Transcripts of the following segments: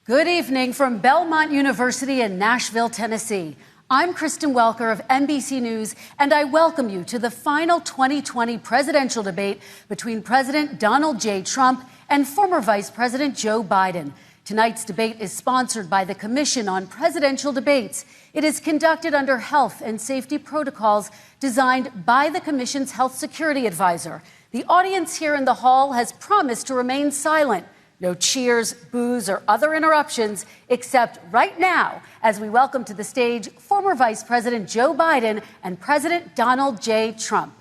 Good evening from Belmont University in Nashville, Tennessee. I'm Kristen Welker of NBC News, and I welcome you to the final 2020 presidential debate between President Donald J. Trump and former Vice President Joe Biden. Tonight's debate is sponsored by the Commission on Presidential Debates. It is conducted under health and safety protocols designed by the Commission's health security advisor. The audience here in the hall has promised to remain silent. No cheers, boos, or other interruptions, except right now, as we welcome to the stage former Vice President Joe Biden and President Donald J. Trump.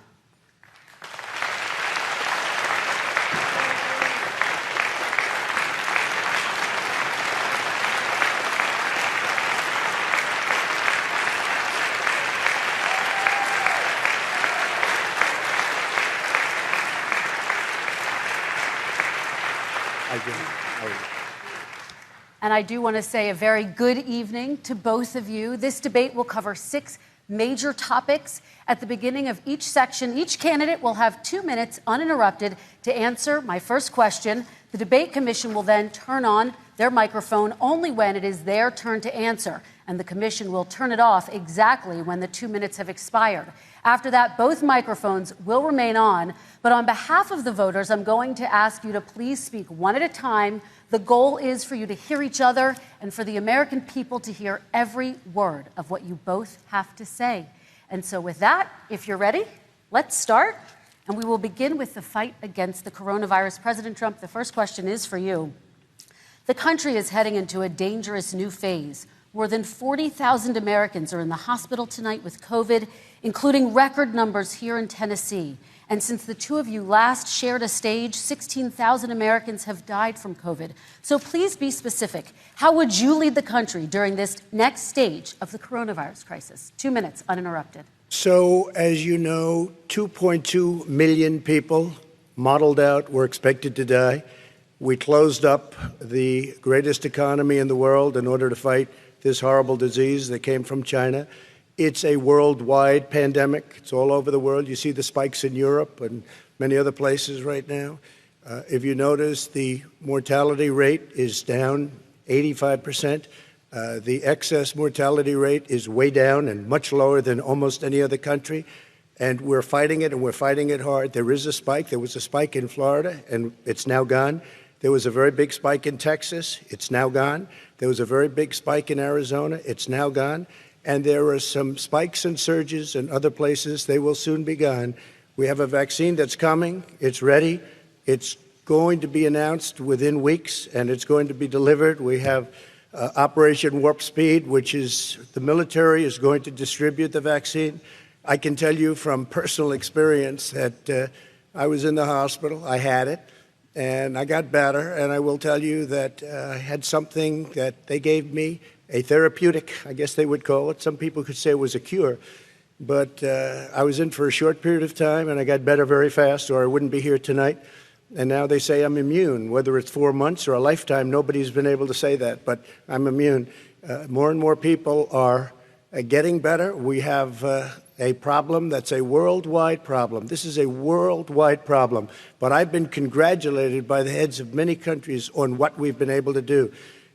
And I do want to say a very good evening to both of you. This debate will cover 6 major topics. At the beginning of each section, each candidate will have 2 minutes uninterrupted to answer my first question. The debate commission will then turn on their microphone only when it is their turn to answer, and the commission will turn it off exactly when the 2 minutes have expired. After that, both microphones will remain on, but on behalf of the voters, I'm going to ask you to please speak one at a time. The goal is for you to hear each other and for the American people to hear every word of what you both have to say. And so with that, if you're ready, let's start. And we will begin with the fight against the coronavirus. President Trump, the first question is for you. The country is heading into a dangerous new phase. More than 40,000 Americans are in the hospital tonight with COVID, including record numbers here in Tennessee. And since the two of you last shared a stage, 16,000 Americans have died from COVID. So please be specific. How would you lead the country during this next stage of the coronavirus crisis? 2 minutes, uninterrupted. So, as you know, 2.2 million people modeled out were expected to die. We closed up the greatest economy in the world in order to fight this horrible disease that came from China. It's a worldwide pandemic. It's all over the world. You see the spikes in Europe and many other places right now. If you notice, the mortality rate is down 85%. The excess mortality rate is way down and much lower than almost any other country. And we're fighting it, and we're fighting it hard. There is a spike. There was a spike in Florida, and it's now gone. There was a very big spike in Texas. It's now gone. There was a very big spike in Arizona. It's now gone. And there are some spikes and surges in other places. They will soon be gone. We have a vaccine that's coming. It's ready. It's going to be announced within weeks, and it's going to be delivered. We have Operation Warp Speed, which is the military is going to distribute the vaccine. I can tell you from personal experience that I was in the hospital. I had it, and I got better. And I will tell you that I had something that they gave me, a therapeutic, I guess they would call it. Some people could say it was a cure. But I was in for a short period of time, and I got better very fast, or I wouldn't be here tonight. And now they say I'm immune. Whether it's 4 months or a lifetime, nobody's been able to say that, but I'm immune. More and more people are getting better. We have a problem that's a worldwide problem. This is a worldwide problem. But I've been congratulated by the heads of many countries on what we've been able to do.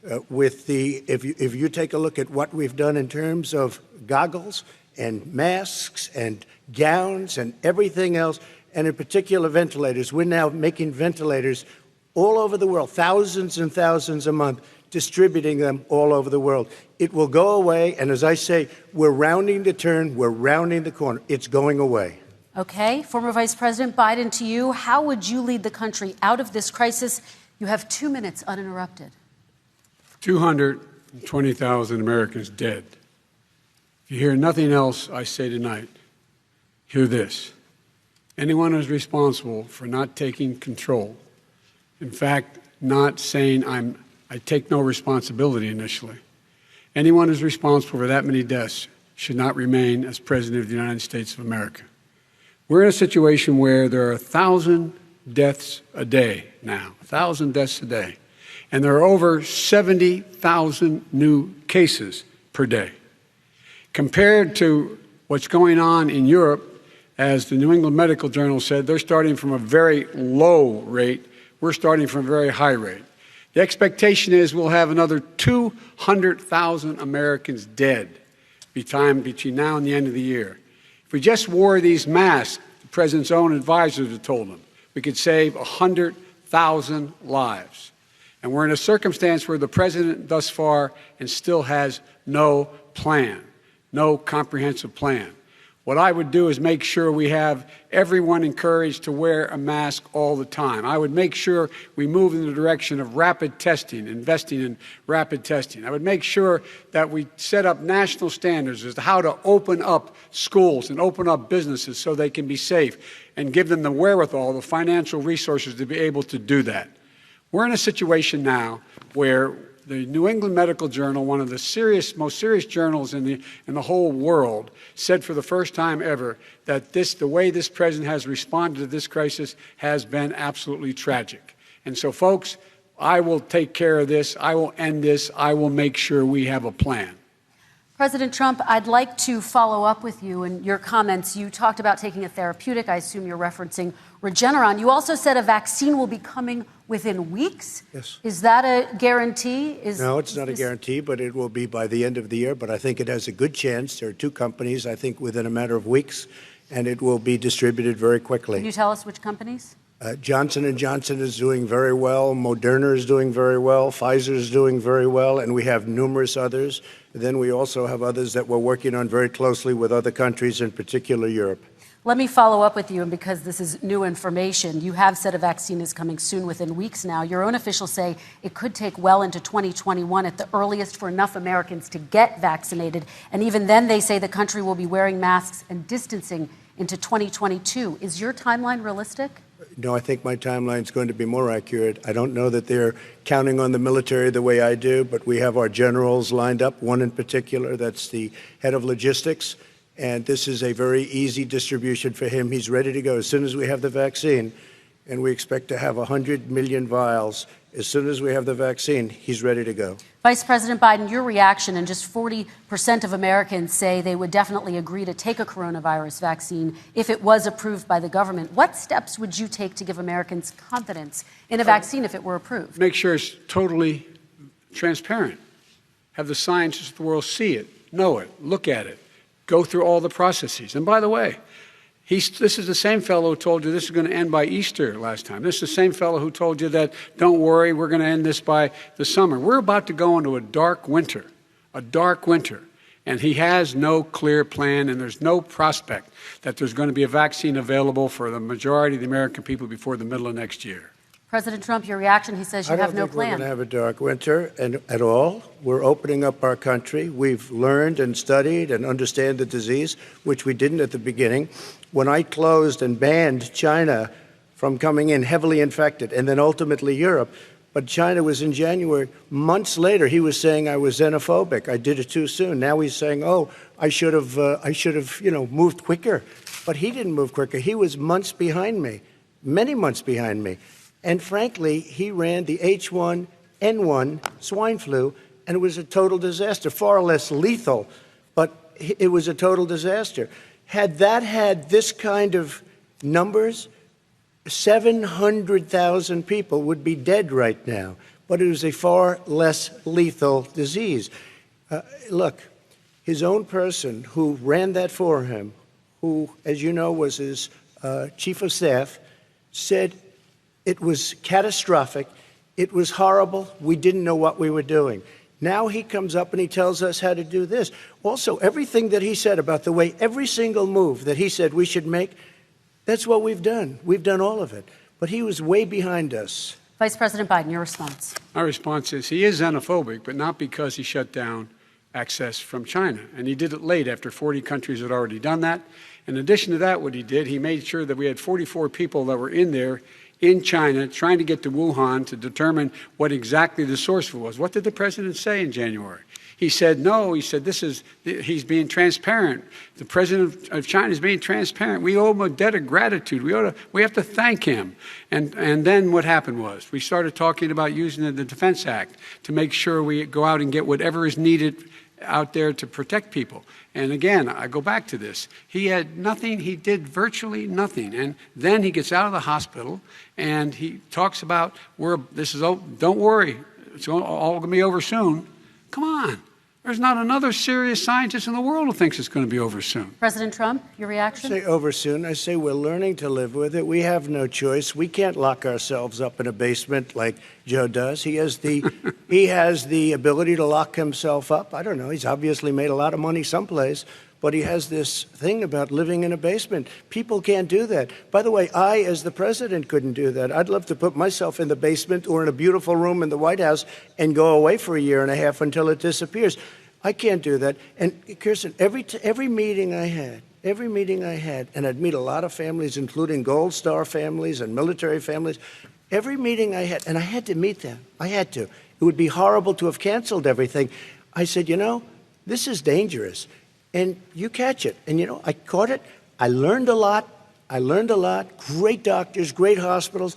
If you take a look at what we've done in terms of goggles and masks and gowns and everything else, and in particular ventilators, we're now making ventilators all over the world, thousands and thousands a month, distributing them all over the world. It will go away, and as I say, we're rounding the turn, we're rounding the corner. It's going away. Okay, former Vice President Biden, to you, how would you lead the country out of this crisis? You have 2 minutes uninterrupted. 220,000 Americans dead. If you hear nothing else I say tonight, hear this. Anyone who's responsible for not taking control, in fact, not saying I take no responsibility initially, anyone who's responsible for that many deaths should not remain as President of the United States of America. We're in a situation where there are 1,000 deaths a day now, 1,000 deaths a day. And there are over 70,000 new cases per day. Compared to what's going on in Europe, as the New England Medical Journal said, they're starting from a very low rate. We're starting from a very high rate. The expectation is we'll have another 200,000 Americans dead between now and the end of the year. If we just wore these masks, the president's own advisors have told him, we could save 100,000 lives. And we're in a circumstance where the president thus far and still has no plan, no comprehensive plan. What I would do is make sure we have everyone encouraged to wear a mask all the time. I would make sure we move in the direction of rapid testing, investing in rapid testing. I would make sure that we set up national standards as to how to open up schools and open up businesses so they can be safe and give them the wherewithal, the financial resources to be able to do that. We're in a situation now where the New England Medical Journal, one of the most serious journals in the whole world, said for the first time ever that the way this president has responded to this crisis has been absolutely tragic. And so, folks, I will take care of this. I will end this. I will make sure we have a plan. President Trump, I'd like to follow up with you in your comments. You talked about taking a therapeutic. I assume you're referencing Regeneron. You also said a vaccine will be coming within weeks. Yes. Is that a guarantee? No, it's not a guarantee, but it will be by the end of the year. But I think it has a good chance. There are two companies, I think, within a matter of weeks, and it will be distributed very quickly. Can you tell us which companies? Johnson & Johnson is doing very well. Moderna is doing very well. Pfizer is doing very well. And we have numerous others. Then we also have others that we're working on very closely with other countries, in particular Europe. Let me follow up with you, and because this is new information, you have said a vaccine is coming soon, within weeks now. Your own officials say it could take well into 2021 at the earliest for enough Americans to get vaccinated. And even then, they say the country will be wearing masks and distancing into 2022. Is your timeline realistic? No, I think my timeline is going to be more accurate. I don't know that they're counting on the military the way I do, but we have our generals lined up, one in particular, that's the head of logistics. And this is a very easy distribution for him. He's ready to go as soon as we have the vaccine. And we expect to have 100 million vials. As soon as we have the vaccine, he's ready to go. Vice President Biden, your reaction, and just 40% of Americans say they would definitely agree to take a coronavirus vaccine if it was approved by the government. What steps would you take to give Americans confidence in a vaccine if it were approved? Make sure it's totally transparent. Have the scientists of the world see it, know it, look at it, go through all the processes. And by the way, this is the same fellow who told you this is going to end by Easter last time. This is the same fellow who told you that, don't worry, we're going to end this by the summer. We're about to go into a dark winter. And he has no clear plan, and there's no prospect that there's going to be a vaccine available for the majority of the American people before the middle of next year. President Trump, your reaction, he says you have no plan. I don't think we're going to have a dark winter at all. We're opening up our country. We've learned and studied and understand the disease, which we didn't at the beginning. When I closed and banned China from coming in heavily infected, and then ultimately Europe, but China was in January. Months later, he was saying I was xenophobic. I did it too soon. Now he's saying, oh, I should have, moved quicker. But he didn't move quicker. He was months behind me, many months behind me. And frankly, he ran the H1N1 swine flu, and it was a total disaster, far less lethal, but it was a total disaster. Had that had this kind of numbers, 700,000 people would be dead right now, but it was a far less lethal disease. Look, his own person who ran that for him, who, as you know, was his chief of staff, said it was catastrophic, it was horrible, we didn't know what we were doing. Now he comes up and he tells us how to do this. Also, everything that he said about the way every single move that he said we should make, that's what we've done. We've done all of it. But he was way behind us. Vice President Biden, your response. My response is he is xenophobic, but not because he shut down access from China. And he did it late after 40 countries had already done that. In addition to that, what he did, he made sure that we had 44 people that were in there in China trying to get to Wuhan to determine what exactly the source was. What did the president say in January? He said, no, he said, he's being transparent. The president of China is being transparent. We owe him a debt of gratitude. We have to thank him. And then what happened was we started talking about using the Defense Act to make sure we go out and get whatever is needed out there to protect people. And again, I go back to this. He had nothing. He did virtually nothing. And then he gets out of the hospital and he talks about, don't worry, it's all going to be over soon. Come on. There's not another serious scientist in the world who thinks it's going to be over soon. President Trump, your reaction? I say over soon. I say we're learning to live with it. We have no choice. We can't lock ourselves up in a basement like Joe does. He has the ability to lock himself up. I don't know. He's obviously made a lot of money someplace, but he has this thing about living in a basement. People can't do that. By the way, I, as the president, couldn't do that. I'd love to put myself in the basement or in a beautiful room in the White House and go away for a year and a half until it disappears. I can't do that. And Kirsten, every meeting I had, and I'd meet a lot of families, including Gold Star families and military families, every meeting I had, and I had to meet them. I had to. It would be horrible to have canceled everything. I said, this is dangerous. And you catch it. And, I caught it. I learned a lot. Great doctors, great hospitals.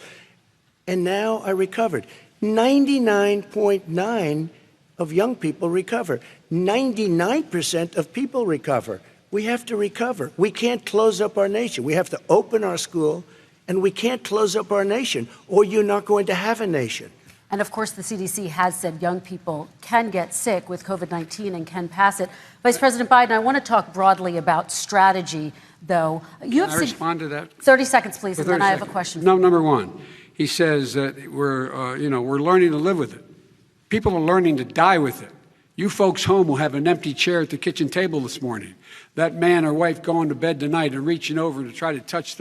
And now I recovered. 99.9 of young people recover. 99% of people recover. We have to recover. We can't close up our nation. We have to open our school, and we can't close up our nation, or you're not going to have a nation. And of course, the CDC has said young people can get sick with COVID-19 and can pass it. Vice President Biden, I want to talk broadly about strategy, though. Can I respond to that? 30 seconds, please, and then I have a question. No, number one, he says that we're learning to live with it. People are learning to die with it. You folks home will have an empty chair at the kitchen table this morning. That man or wife going to bed tonight and reaching over to try to touch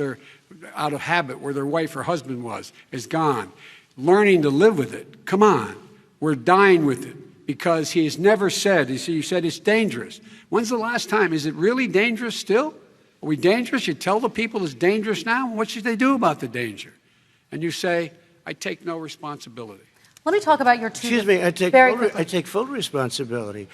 out of habit where their wife or husband is gone. Learning to live with it. Come on. We're dying with it because he has never said, you said it's dangerous. When's the last time? Is it really dangerous still? Are we dangerous? You tell the people it's dangerous now? What should they do about the danger? And you say, I take no responsibility. Let me talk about your two. Excuse me, I take full responsibility.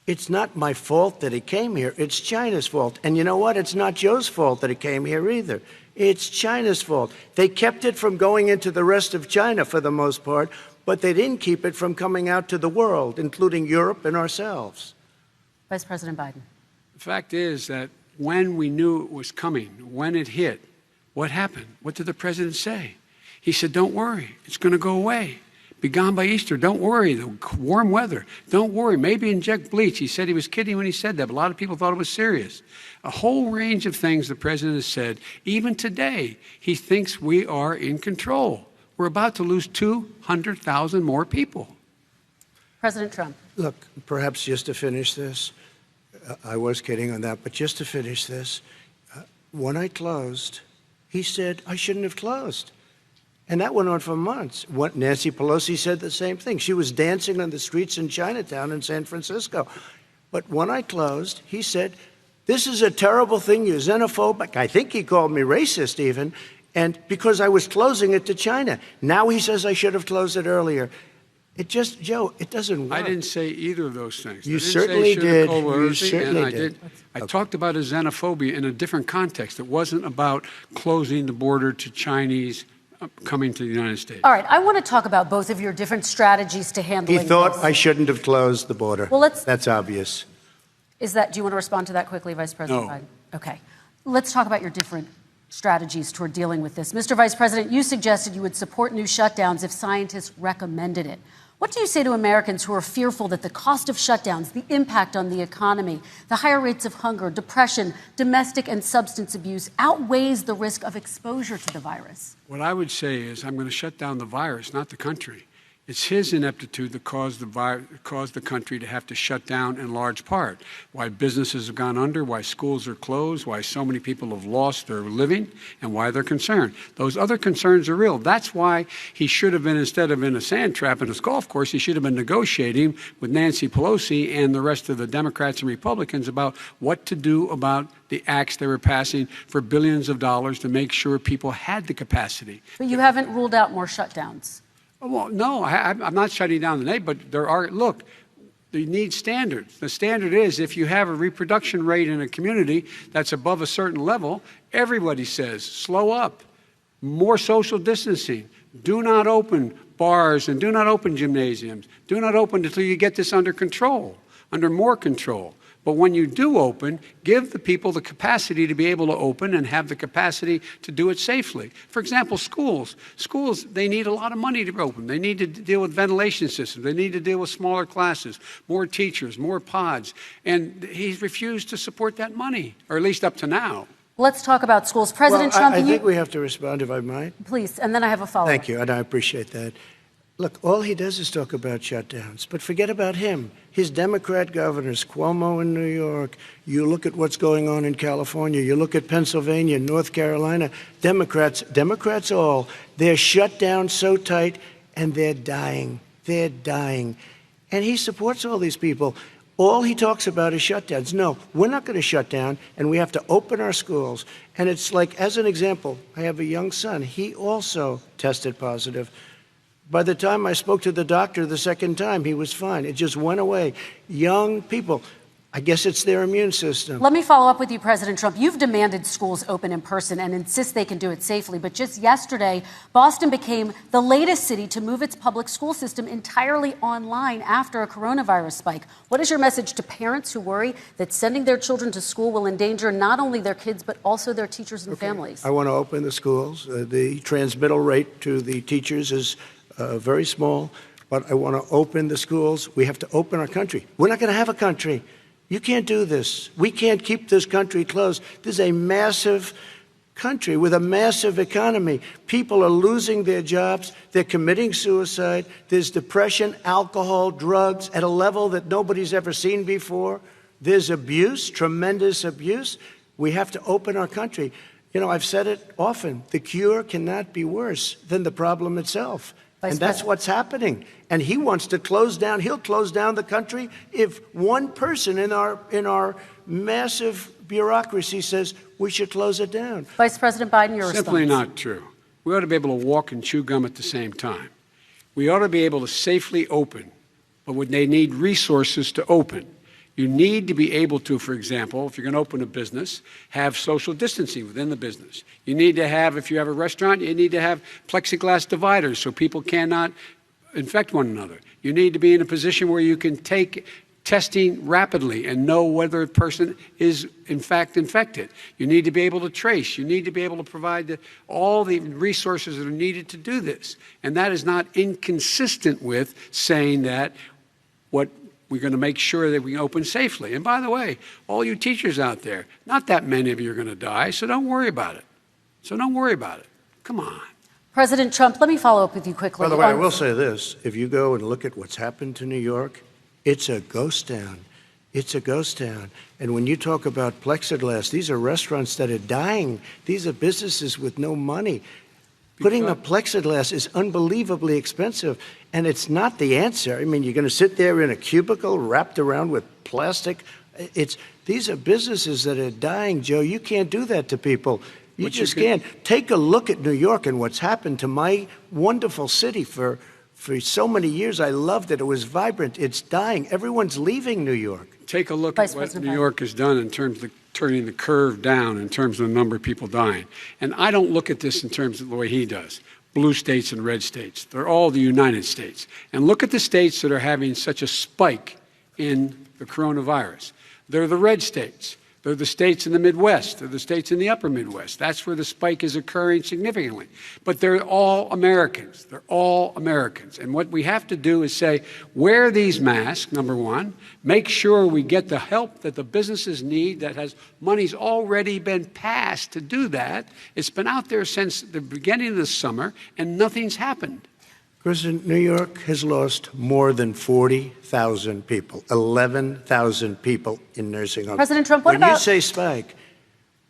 It's not my fault that it came here. It's China's fault. And you know what? It's not Joe's fault that it came here either. It's China's fault. They kept it from going into the rest of China for the most part, but they didn't keep it from coming out to the world, including Europe and ourselves. Vice President Biden. The fact is that when we knew it was coming, when it hit, what happened? What did the president say? He said, don't worry, it's going to go away. Be gone by Easter. Don't worry. The warm weather. Don't worry. Maybe inject bleach. He said he was kidding when he said that, but a lot of people thought it was serious. A whole range of things the president has said. Even today, he thinks we are in control. We're about to lose 200,000 more people. President Trump. Look, perhaps just to finish this, I was kidding on that, but just to finish this, when I closed, he said I shouldn't have closed. And that went on for months. Nancy Pelosi said the same thing. She was dancing on the streets in Chinatown in San Francisco. But when I closed, he said, this is a terrible thing. You're xenophobic. I think he called me racist even. And because I was closing it to China. Now he says I should have closed it earlier. Joe, it doesn't work. I didn't say either of those things. You certainly did. You certainly did. I talked about a xenophobia in a different context. It wasn't about closing the border to Chinese coming to the United States. All right, I want to talk about both of your different strategies to handling this. He thought this. I shouldn't have closed the border. Well, that's obvious. Do you want to respond to that quickly, Vice President No. Biden? Okay. Let's talk about your different strategies toward dealing with this. Mr. Vice President, you suggested you would support new shutdowns if scientists recommended it. What do you say to Americans who are fearful that the cost of shutdowns, the impact on the economy, the higher rates of hunger, depression, domestic and substance abuse outweighs the risk of exposure to the virus? What I would say is I'm going to shut down the virus, not the country. It's his ineptitude that caused the country to have to shut down in large part. Why businesses have gone under, why schools are closed, why so many people have lost their living, and why they're concerned. Those other concerns are real. That's why he should have been, instead of in a sand trap in his golf course, he should have been negotiating with Nancy Pelosi and the rest of the Democrats and Republicans about what to do about the acts they were passing for billions of dollars to make sure people had the capacity. But you haven't ruled out more shutdowns. Well, no, I'm not shutting down the nation, but you need standards. The standard is if you have a reproduction rate in a community that's above a certain level, everybody says, slow up, more social distancing, do not open bars and do not open gymnasiums, do not open until you get this under control. under more control. But when you do open, give the people the capacity to be able to open and have the capacity to do it safely. For example, schools. Schools, they need a lot of money to open. They need to deal with ventilation systems. They need to deal with smaller classes, more teachers, more pods. And he's refused to support that money, or at least up to now. Let's talk about schools. President Well, Trump, I think we have to respond, if I might. Please, and then I have a follow-up. Thank you, and I appreciate that. Look, all he does is talk about shutdowns, but forget about him. His Democrat governors, Cuomo in New York, you look at what's going on in California, you look at Pennsylvania, North Carolina, Democrats all, they're shut down so tight, and they're dying. They're dying. And he supports all these people. All he talks about is shutdowns. No, we're not going to shut down, and we have to open our schools. And it's like, as an example, I have a young son. He also tested positive. By the time I spoke to the doctor the second time, he was fine. It just went away. Young people, I guess it's their immune system. Let me follow up with you, President Trump. You've demanded schools open in person and insist they can do it safely. But just yesterday, Boston became the latest city to move its public school system entirely online after a coronavirus spike. What is your message to parents who worry that sending their children to school will endanger not only their kids, but also their teachers and families? I want to open the schools. The transmittal rate to the teachers is very small, but I want to open the schools. We have to open our country. We're not going to have a country. You can't do this. We can't keep this country closed. This is a massive country with a massive economy. People are losing their jobs. They're committing suicide. There's depression, alcohol, drugs at a level that nobody's ever seen before. There's abuse, tremendous abuse. We have to open our country. You know, I've said it often. The cure cannot be worse than the problem itself. And that's what's happening. And he wants to close down. He'll close down the country if one person in our massive bureaucracy says we should close it down. Vice President Biden, your response. Simply not true. We ought to be able to walk and chew gum at the same time. We ought to be able to safely open, but they need resources to open. You need to be able to, for example, if you're going to open a business, have social distancing within the business. You need to have, if you have a restaurant, you need to have plexiglass dividers so people cannot infect one another. You need to be in a position where you can take testing rapidly and know whether a person is in fact infected. You need to be able to trace. You need to be able to provide all the resources that are needed to do this. And that is not inconsistent with saying that we're going to make sure that we open safely. And by the way, all you teachers out there, not that many of you are going to die, so don't worry about it. Come on. President Trump, let me follow up with you quickly. By the way, I will say this. If you go and look at what's happened to New York, it's a ghost town. It's a ghost town. And when you talk about plexiglass, these are restaurants that are dying. These are businesses with no money. Putting a plexiglass is unbelievably expensive, and it's not the answer. I mean, you're going to sit there in a cubicle wrapped around with plastic. These are businesses that are dying, Joe. You can't do that to people. You just can't. Take a look at New York and what's happened to my wonderful city for so many years. I loved it. It was vibrant. It's dying. Everyone's leaving New York. Take a look at what New York has done in terms of turning the curve down in terms of the number of people dying. And I don't look at this in terms of the way he does. Blue states and red states. They're all the United States. And look at the states that are having such a spike in the coronavirus. They're the red states. They're the states in the Midwest. They're the states in the upper Midwest. That's where the spike is occurring significantly. But they're all Americans. They're all Americans. And what we have to do is say, wear these masks, number one. Make sure we get the help that the businesses need that has money's already been passed to do that. It's been out there since the beginning of the summer, and nothing's happened. President, New York has lost more than 40,000 people, 11,000 people in nursing homes. President Trump, what about... When you say spike,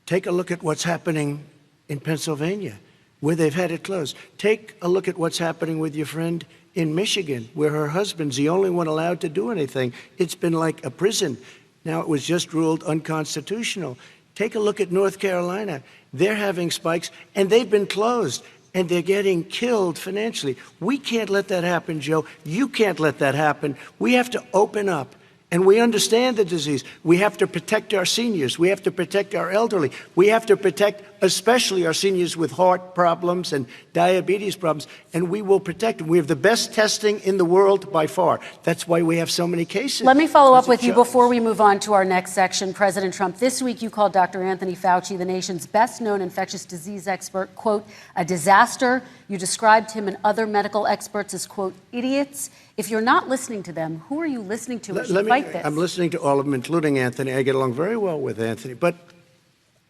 take a look at what's happening in Pennsylvania, where they've had it closed. Take a look at what's happening with your friend in Michigan, where her husband's the only one allowed to do anything. It's been like a prison. Now it was just ruled unconstitutional. Take a look at North Carolina. They're having spikes, and they've been closed. And they're getting killed financially. We can't let that happen, Joe. You can't let that happen. We have to open up. And we understand the disease. We have to protect our seniors. We have to protect our elderly. We have to protect especially our seniors with heart problems and diabetes problems. And we will protect them. We have the best testing in the world by far. That's why we have so many cases. Let me follow up with you before we move on to our next section. President Trump, this week you called Dr. Anthony Fauci, the nation's best-known infectious disease expert, quote, a disaster. You described him and other medical experts as, quote, idiots. If you're not listening to them, who are you listening to as you fight this? I'm listening to all of them, including Anthony. I get along very well with Anthony. But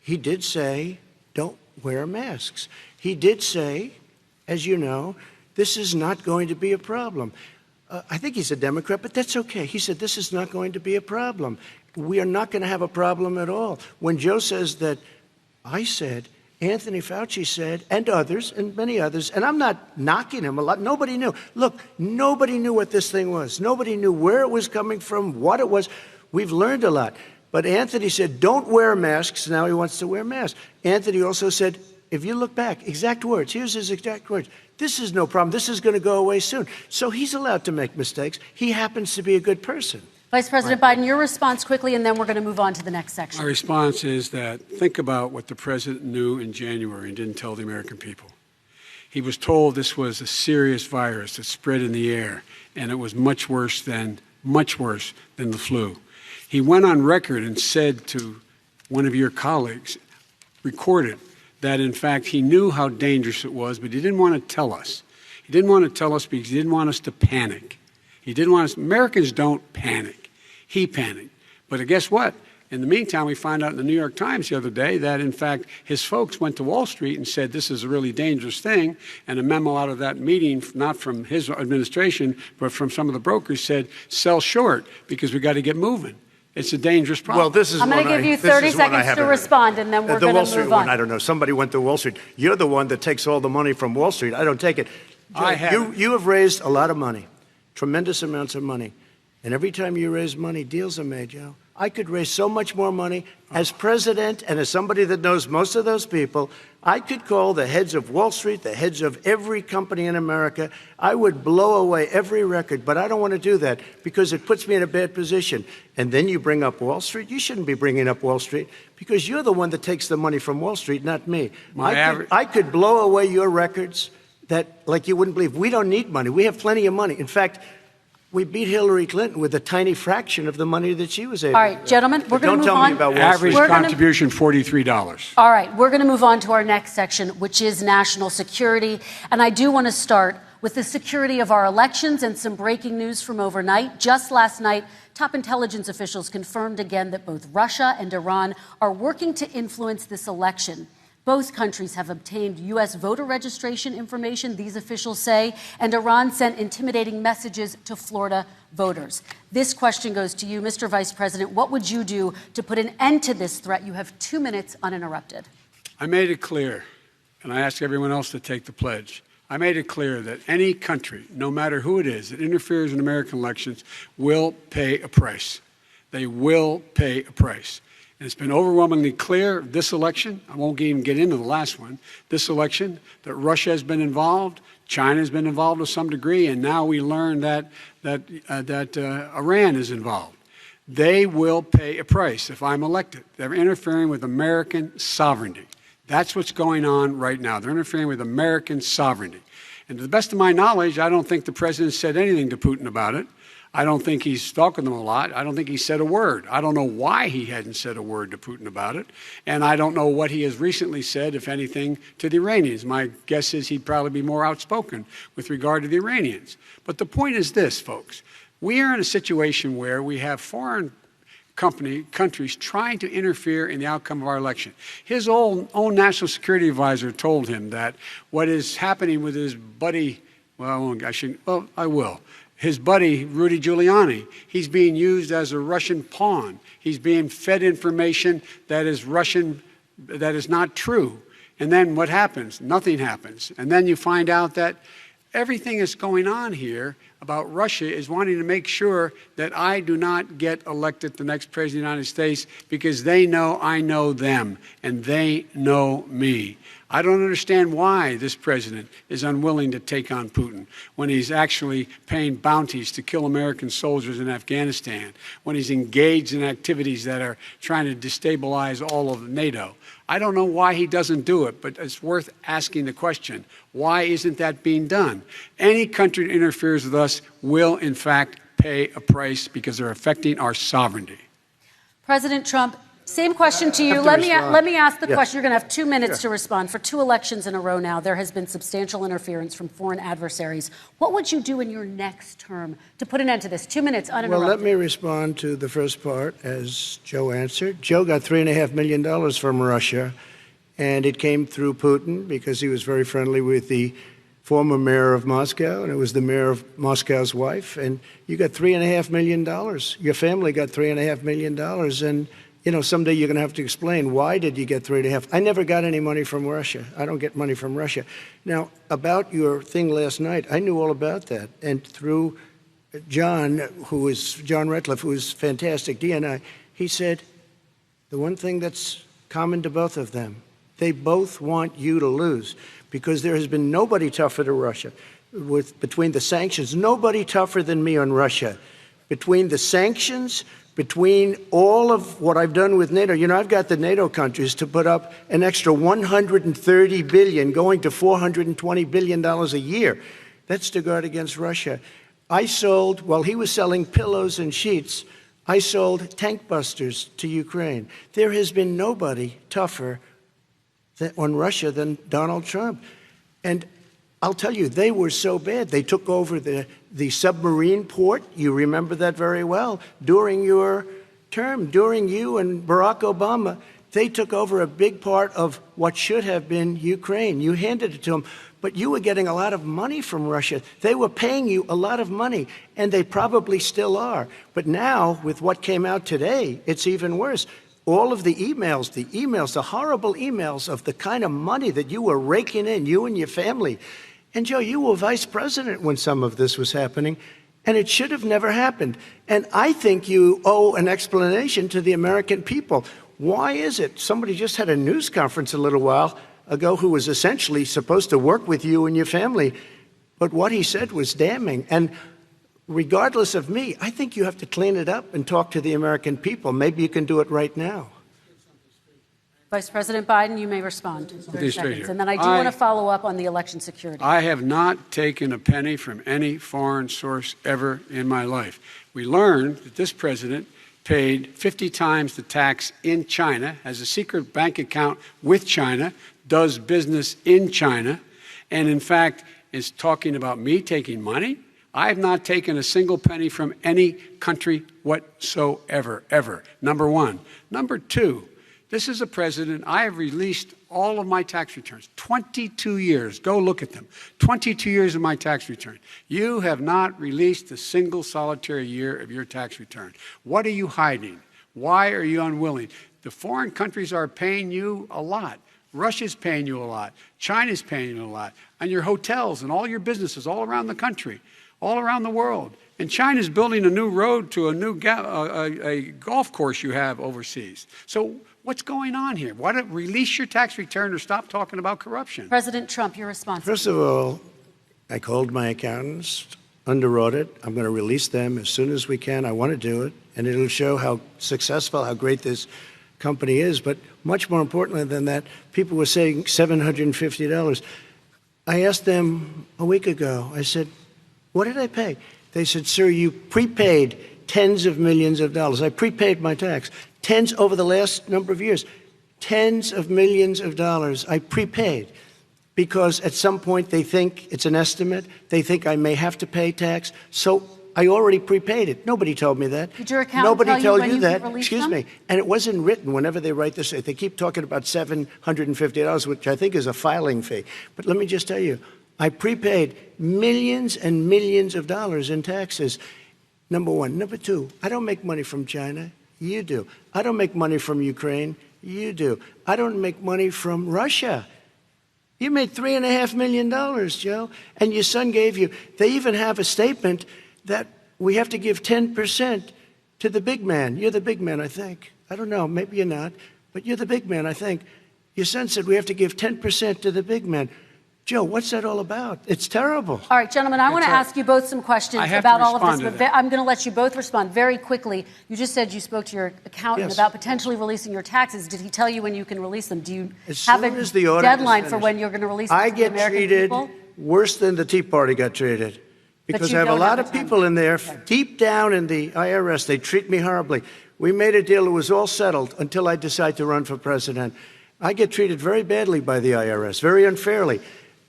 he did say, don't wear masks. He did say, as you know, this is not going to be a problem. I think he's a Democrat, but that's okay. He said this is not going to be a problem. We are not going to have a problem at all. When Joe says that, I said, Anthony Fauci said, and others, and many others, and I'm not knocking him a lot. Nobody knew. Look, nobody knew what this thing was. Nobody knew where it was coming from, what it was. We've learned a lot. But Anthony said, don't wear masks. Now he wants to wear masks. Anthony also said, if you look back, exact words, here's his exact words. This is no problem. This is going to go away soon. So he's allowed to make mistakes. He happens to be a good person. Vice President Biden, your response quickly, and then we're going to move on to the next section. My response is that think about what the president knew in January and didn't tell the American people. He was told this was a serious virus that spread in the air, and it was much worse than the flu. He went on record and said to one of your colleagues, recorded, that in fact he knew how dangerous it was, but he didn't want to tell us. He didn't want to tell us because he didn't want us to panic. He didn't want us. Americans don't panic. He panicked. But guess what? In the meantime, we found out in the New York Times the other day that, in fact, his folks went to Wall Street and said this is a really dangerous thing. And a memo out of that meeting, not from his administration, but from some of the brokers, said sell short because we got to get moving. It's a dangerous problem. Well, this is I'm going to give you 30 seconds to respond, and then we're going to move on. The Wall Street one, I don't know. Somebody went to Wall Street. You're the one that takes all the money from Wall Street. I don't take it. You have raised a lot of money, tremendous amounts of money. And every time you raise money, deals are made, Joe. I could raise so much more money. As president and as somebody that knows most of those people, I could call the heads of Wall Street, the heads of every company in America. I would blow away every record, but I don't want to do that because it puts me in a bad position. And then you bring up Wall Street. You shouldn't be bringing up Wall Street because you're the one that takes the money from Wall Street, not me. I could blow away your records that, like you wouldn't believe. We don't need money. We have plenty of money. In fact, we beat Hillary Clinton with a tiny fraction of the money that she was able to. All right, gentlemen, we're going to move on. Don't tell me about Wall Street. Average contribution, $43. All right, we're going to move on to our next section, which is national security. And I do want to start with the security of our elections and some breaking news from overnight. Just last night, top intelligence officials confirmed again that both Russia and Iran are working to influence this election. Both countries have obtained U.S. voter registration information, these officials say, and Iran sent intimidating messages to Florida voters. This question goes to you, Mr. Vice President. What would you do to put an end to this threat? You have 2 minutes uninterrupted. I made it clear, and I ask everyone else to take the pledge. I made it clear that any country, no matter who it is, that interferes in American elections will pay a price. They will pay a price. And it's been overwhelmingly clear this election, I won't even get into the last one, this election, that Russia has been involved, China has been involved to some degree, and now we learn that Iran is involved. They will pay a price if I'm elected. They're interfering with American sovereignty. That's what's going on right now. They're interfering with American sovereignty. And to the best of my knowledge, I don't think the president said anything to Putin about it. I don't think he's talking to them a lot. I don't think he said a word. I don't know why he hadn't said a word to Putin about it. And I don't know what he has recently said, if anything, to the Iranians. My guess is he'd probably be more outspoken with regard to the Iranians. But the point is this, folks. We are in a situation where we have foreign countries trying to interfere in the outcome of our election. His own national security advisor told him that what is happening with his buddy, I will. His buddy, Rudy Giuliani, he's being used as a Russian pawn. He's being fed information that is Russian, that is not true. And then what happens? Nothing happens. And then you find out that Everything that's going on here about Russia is wanting to make sure that I do not get elected the next president of the United States because they know I know them and they know me. I don't understand why this president is unwilling to take on Putin when he's actually paying bounties to kill American soldiers in Afghanistan, when he's engaged in activities that are trying to destabilize all of NATO. I don't know why he doesn't do it, but it's worth asking the question, why isn't that being done? Any country that interferes with us will, in fact, pay a price because they're affecting our sovereignty. President Trump, same question to you. Let me ask the question. You're going to have 2 minutes to respond. For 2 elections in a row now, there has been substantial interference from foreign adversaries. What would you do in your next term to put an end to this? 2 minutes uninterrupted. Well, let me respond to the first part, as Joe answered. Joe got $3.5 million from Russia, and it came through Putin because he was very friendly with the former mayor of Moscow, and it was the mayor of Moscow's wife. And you got $3.5 million. Your family got $3.5 million. And you know, someday you're going to have to explain, why did you get 3.5? I never got any money from Russia. I don't get money from Russia. Now, about your thing last night, I knew all about that. And through John Ratcliffe, who is fantastic, DNI, he said, the one thing that's common to both of them, they both want you to lose because there has been nobody tougher to Russia. Between the sanctions, nobody tougher than me on Russia. Between the sanctions, between all of what I've done with NATO, you know, I've got the NATO countries to put up an extra $130 billion, going to $420 billion a year. That's to guard against Russia. I sold, while he was selling pillows and sheets, I sold tank busters to Ukraine. There has been nobody tougher on Russia than Donald Trump. And I'll tell you, they were so bad. They took over the submarine port. You remember that very well. During your term, during you and Barack Obama, they took over a big part of what should have been Ukraine. You handed it to them, but you were getting a lot of money from Russia. They were paying you a lot of money, and they probably still are. But now, with what came out today, it's even worse. All of the emails, the horrible emails of the kind of money that you were raking in, you and your family. And, Joe, you were vice president when some of this was happening, and it should have never happened. And I think you owe an explanation to the American people. Why is it? Somebody just had a news conference a little while ago who was essentially supposed to work with you and your family, but what he said was damning. And regardless of me, I think you have to clean it up and talk to the American people. Maybe you can do it right now. Vice President Biden, you may respond. 30 seconds. And then I do want to follow up on the election security. I have not taken a penny from any foreign source ever in my life. We learned that this president paid 50 times the tax in China, has a secret bank account with China, does business in China, and in fact is talking about me taking money. I have not taken a single penny from any country whatsoever, ever. Number one. Number two, this is a president, I have released all of my tax returns, 22 years. Go look at them. 22 years of my tax return. You have not released a single solitary year of your tax return. What are you hiding? Why are you unwilling? The foreign countries are paying you a lot. Russia's paying you a lot. China's paying you a lot. And your hotels and all your businesses all around the country, all around the world. And China's building a new road to a new a golf course you have overseas. So what's going on here? Why don't release your tax return or stop talking about corruption? President Trump, your response. First of all, I called my accountants under audit. I'm going to release them as soon as we can. I want to do it, and it'll show how successful, how great this company is. But much more importantly than that, people were saying $750. I asked them a week ago, I said, what did I pay? They said, sir, you prepaid tens of millions of dollars. I prepaid my tax. Tens over the last number of years. Tens of millions of dollars I prepaid because at some point they think it's an estimate. They think I may have to pay tax. So I already prepaid it. Nobody told me that. Did your accountant tell you when you that. released Excuse them? me. And it wasn't written whenever they write this. They keep talking about $750, which I think is a filing fee. But let me just tell you, I prepaid millions and millions of dollars in taxes. Number one. Number two, I don't make money from China. You do. I don't make money from Ukraine. You do. I don't make money from Russia. You made $3.5 million, Joe, and your son gave you. They even have a statement that we have to give 10% to the big man. You're the big man, I think. I don't know, maybe you're not, but you're the big man, I think. Your son said we have to give 10% to the big man. Joe, what's that all about? It's terrible. All right, gentlemen, I want to ask you both some questions about all of this. But I'm going to let you both respond very quickly. You just said you spoke to your accountant about potentially releasing your taxes. Did he tell you when you can release them? Do you have a deadline for when you're going to release them to the American people? I get treated worse than the Tea Party got treated. Because I have a lot of people in there, deep down in the IRS, they treat me horribly. We made a deal, it was all settled until I decide to run for president. I get treated very badly by the IRS, very unfairly.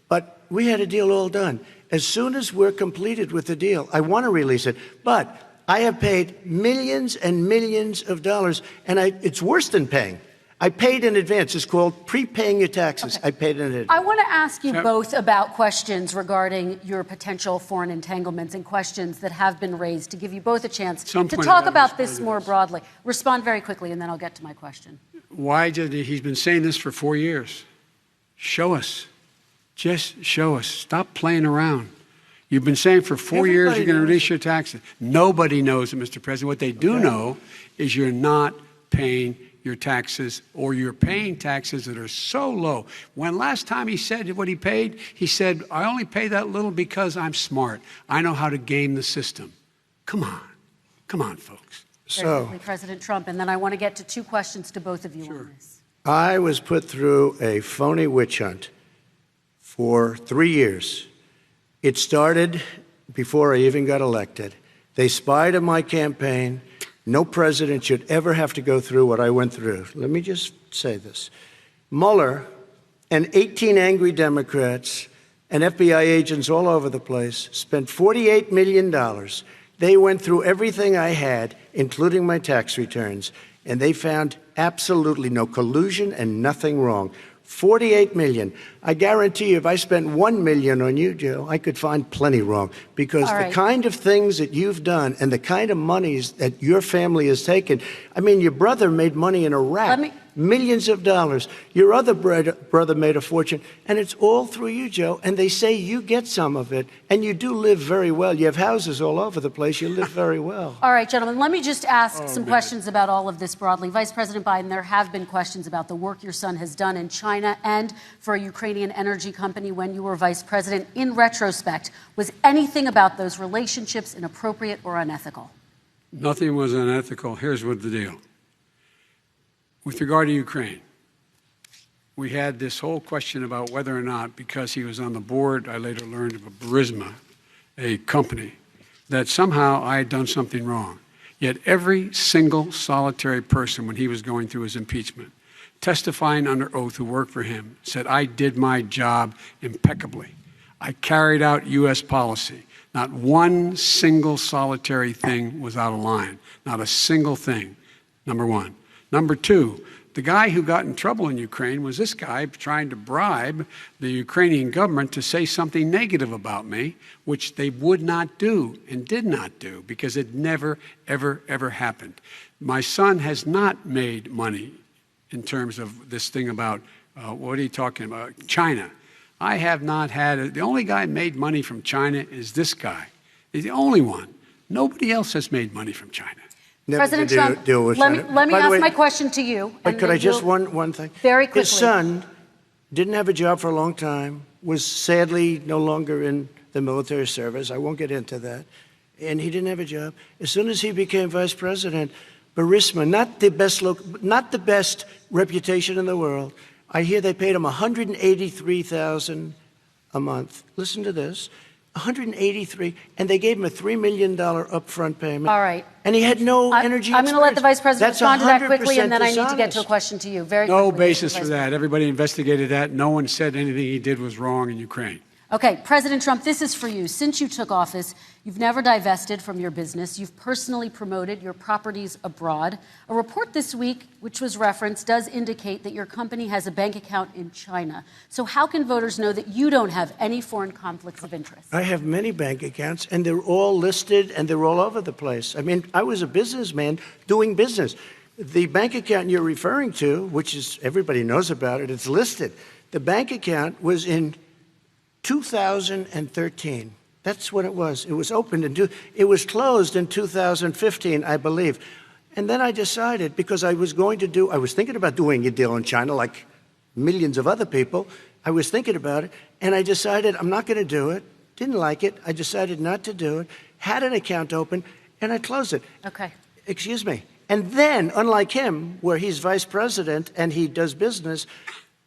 But we had a deal all done. As soon as we're completed with the deal, I want to release it. But I have paid millions and millions of dollars, and it's worse than paying. I paid in advance. It's called prepaying your taxes. Okay. I paid in advance. I want to ask you both about questions regarding your potential foreign entanglements and questions that have been raised to give you both a chance to talk about this more broadly. Respond very quickly, and then I'll get to my question. Why did he's been saying this for 4 years? Show us. Just show us. Stop playing around. You've been saying for 4 years you're going to release your taxes. Nobody knows it, Mr. President. What they do know is you're not paying your taxes, or you're paying taxes that are so low. When last time he said what he paid, he said, I only pay that little because I'm smart. I know how to game the system. Come on. Come on, folks. Very quickly, President Trump, and then I want to get to two questions to both of you on this. I was put through a phony witch hunt for 3 years. It started before I even got elected. They spied on my campaign. No president should ever have to go through what I went through. Let me just say this. Mueller and 18 angry Democrats and FBI agents all over the place spent $48 million. They went through everything I had, including my tax returns, and they found absolutely no collusion and nothing wrong. $48 million. I guarantee you, if I spent $1 million on you, Joe, I could find plenty wrong. Because the kind of things that you've done and the kind of monies that your family has taken, I mean, your brother made money in Iraq, millions of dollars. Your other brother made a fortune, and it's all through you, Joe. And they say you get some of it, and you do live very well. You have houses all over the place. You live very well. All right, gentlemen, let me just ask some questions about all of this broadly. Vice President Biden, there have been questions about the work your son has done in China and for a Ukrainian energy company when you were vice president. In retrospect, was anything about those relationships inappropriate or unethical? Nothing was unethical. Here's what the deal. With regard to Ukraine, we had this whole question about whether or not, because he was on the board, I later learned of a Burisma, a company, that somehow I had done something wrong. Yet every single solitary person, when he was going through his impeachment, testifying under oath who worked for him, said, I did my job impeccably. I carried out U.S. policy. Not one single solitary thing was out of line. Not a single thing, number one. Number two, the guy who got in trouble in Ukraine was this guy trying to bribe the Ukrainian government to say something negative about me, which they would not do and did not do because it never, ever, ever happened. My son has not made money in terms of this thing about, what are you talking about, China. I have not had, the only guy made money from China is this guy. He's the only one. Nobody else has made money from China. President Trump, let me ask my question to you. But could I just one thing? Very quickly. His son didn't have a job for a long time, was sadly no longer in the military service. I won't get into that. And he didn't have a job. As soon as he became vice president, Burisma, not the best reputation in the world. I hear they paid him $183,000 a month. Listen to this. $183, and they gave him a $3 million upfront payment. All right. And he had no energy. I'm going to let the Vice President respond to that quickly, and then I need to dishonest. get to a question to you. Very quickly. No basis for that. Everybody investigated that. No one said anything he did was wrong in Ukraine. Okay, President Trump, this is for you. Since you took office, you've never divested from your business. You've personally promoted your properties abroad. A report this week, which was referenced, does indicate that your company has a bank account in China. So how can voters know that you don't have any foreign conflicts of interest? I have many bank accounts, and they're all listed, and they're all over the place. I mean, I was a businessman doing business. The bank account you're referring to, which is everybody knows about it, it's listed. The bank account was in 2013. That's when it was. It was opened it was closed in 2015, I believe. And then I decided, because I was thinking about doing a deal in China like millions of other people. I was thinking about it, and I decided I'm not going to do it. Didn't like it. I decided not to do it. Had an account open, and I closed it. Okay. Excuse me. And then, unlike him, where he's vice president and he does business,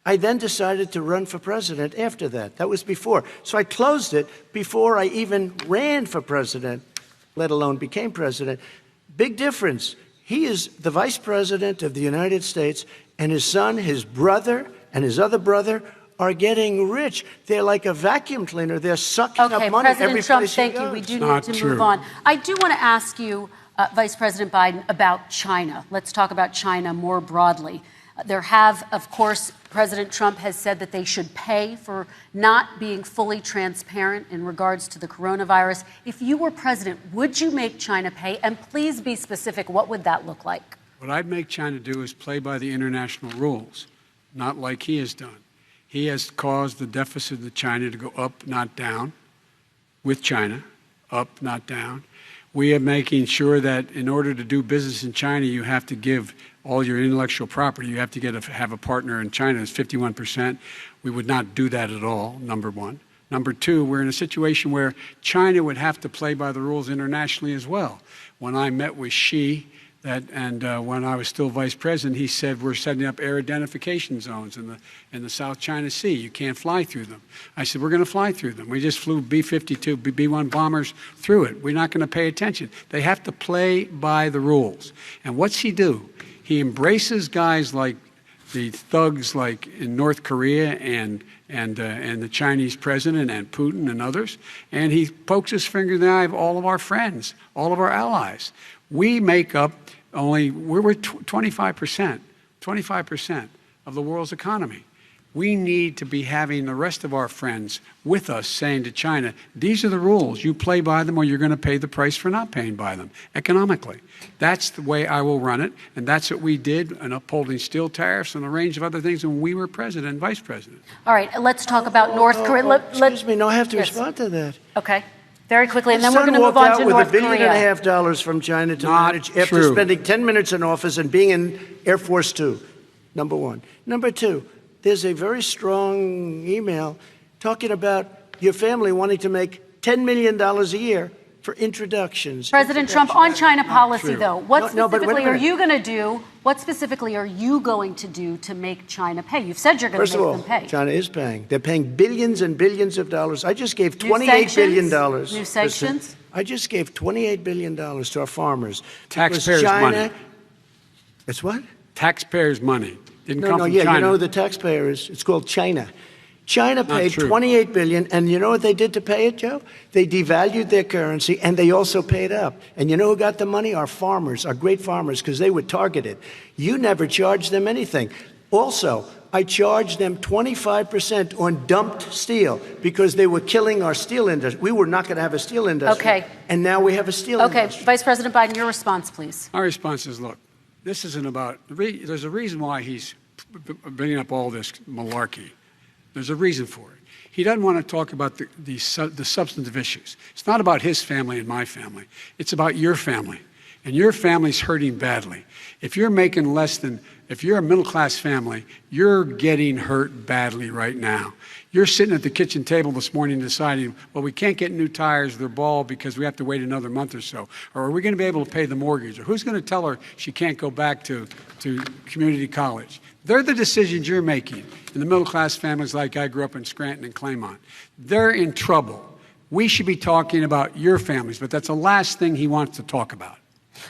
I then decided to run for president after that. That was before. So I closed it before I even ran for president, let alone became president. Big difference. He is the vice president of the United States, and his son, his brother, and his other brother are getting rich. They're like a vacuum cleaner. They're sucking up money President every Trump, place he thank goes. you. We do Not need to true. move on. I do want to ask you, Vice President Biden, about China. Let's talk about China more broadly. There have, of course, President Trump has said that they should pay for not being fully transparent in regards to the coronavirus. If you were president, would you make China pay? And please be specific. What would that look like? What I'd make China do is play by the international rules, not like he has done. He has caused the deficit of China to go up, not down, with China, up, not down. We are making sure that in order to do business in China, you have to give all your intellectual property. You have to have a partner in China. It's 51%. We would not do that at all, number one. Number two, we're in a situation where China would have to play by the rules internationally as well. When I met with Xi, when I was still vice president, he said we're setting up air identification zones in the South China Sea. You can't fly through them. I said we're going to fly through them. We just flew B-52, B-1 bombers through it. We're not going to pay attention. They have to play by the rules. And what's he do? He embraces guys like the thugs like in North Korea and the Chinese president and Putin and others, and he pokes his finger in the eye of all of our friends, all of our allies. We make up we're 25% of the world's economy. We need to be having the rest of our friends with us saying to China, these are the rules. You play by them or you're going to pay the price for not paying by them economically. That's the way I will run it, and that's what we did in upholding steel tariffs and a range of other things when we were president and vice president. All right, let's talk about North Korea. Excuse me, no, I have to respond to that. Okay. Very quickly, and then His we're son going to move walked on to out with North $1.5 billion Korea. from China to Not manage after true. spending 10 minutes in office and being in Air Force Two, number one. Number two, there's a very strong email talking about your family wanting to make $10 million a year for introductions. President Trump, on China policy, true. though, what No, but wait a specifically are minute. you going to do? What specifically are you going to do to make China pay? You've said you're going First to of make all, them pay. China is paying. They're paying billions and billions of dollars. I just gave New $28 billion. sanctions? New sanctions? I just gave $28 billion to our farmers. Taxpayers' money. It's what? Taxpayers' money. Didn't come from Yeah, China. you know who the taxpayer is? It's called China. China paid true. $28 billion, and you know what they did to pay it, Joe? They devalued their currency, and they also paid up. And you know who got the money? Our farmers, our great farmers, because they were targeted. You never charged them anything. Also, I charged them 25% on dumped steel because they were killing our steel industry. We were not going to have a steel industry. Okay. And now we have a steel industry. Vice President Biden, your response, please. My response is, look, this isn't about, there's a reason why he's bringing up all this malarkey. There's a reason for it. He doesn't want to talk about the substantive issues. It's not about his family and my family. It's about your family. And your family's hurting badly. If you're making if you're a middle-class family, you're getting hurt badly right now. You're sitting at the kitchen table this morning deciding, well, we can't get new tires, they're bald because we have to wait another month or so. Or are we going to be able to pay the mortgage? Or who's going to tell her she can't go back to community college? They're the decisions you're making in the middle-class families like I grew up in Scranton and Claymont. They're in trouble. We should be talking about your families, but that's the last thing he wants to talk about.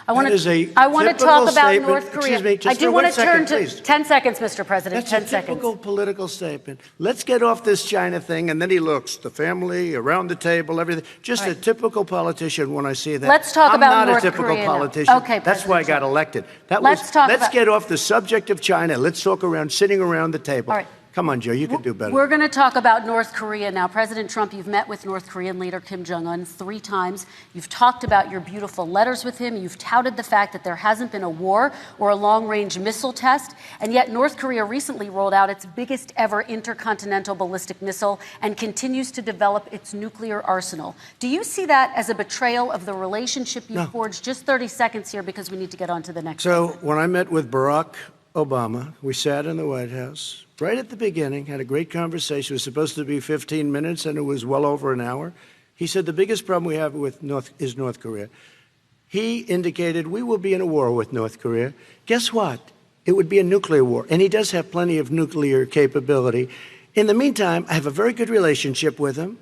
I want is a to talk about statement. North Korea. Excuse me, just I do for want 1 to turn second, to please. 10 seconds, Mr. President. That's 10 a seconds. typical political statement. Let's get off this China thing, and then he looks, the family, around the table, everything. Just a typical politician when I see that. Let's talk I'm about not North a typical Korea now. politician. Okay, That's why I got President elected. Let's Let's talk about- get off the subject of China. Let's talk sitting around the table. All right. Come on, Joe, you can do better. We're going to talk about North Korea now. President Trump, you've met with North Korean leader Kim Jong-un 3 times. You've talked about your beautiful letters with him. You've touted the fact that there hasn't been a war or a long-range missile test. And yet North Korea recently rolled out its biggest ever intercontinental ballistic missile and continues to develop its nuclear arsenal. Do you see that as a betrayal of the relationship you forged? Just 30 seconds here because we need to get on to the next So segment. when I met with Barack Obama, we sat in the White House right at the beginning, had a great conversation. It was supposed to be 15 minutes, and it was well over an hour. He said the biggest problem we have with North Korea. He indicated we will be in a war with North Korea. Guess what? It would be a nuclear war, and he does have plenty of nuclear capability. In the meantime, I have a very good relationship with him.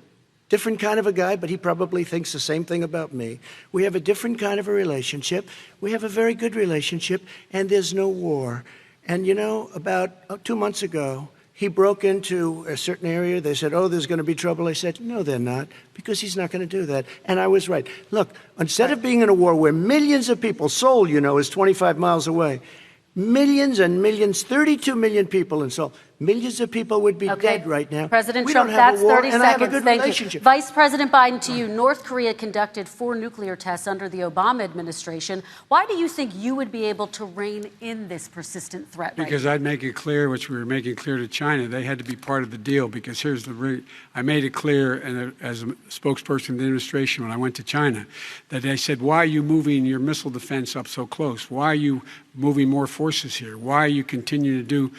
Different kind of a guy, but he probably thinks the same thing about me. We have a different kind of a relationship. We have a very good relationship, and there's no war. And, you know, about 2 months ago, he broke into a certain area. They said, oh, there's going to be trouble. I said, no, they're not, because he's not going to do that. And I was right. Look, instead of being in a war where millions of people, Seoul, you know, is 25 miles away, millions and millions, 32 million people in Seoul. Millions of people would be dead right now. President we Trump, don't have that's a war, 30 and seconds. I have a good Thank relationship. you. Vice President Biden, to you. North Korea conducted 4 nuclear tests under the Obama administration. Why do you think you would be able to rein in this persistent threat? Because I'd make it clear, which we were making clear to China, they had to be part of the deal. Because here's the I made it clear, and as a spokesperson of the administration when I went to China, that they said, why are you moving your missile defense up so close? Why are you moving more forces here? Why are you continuing to do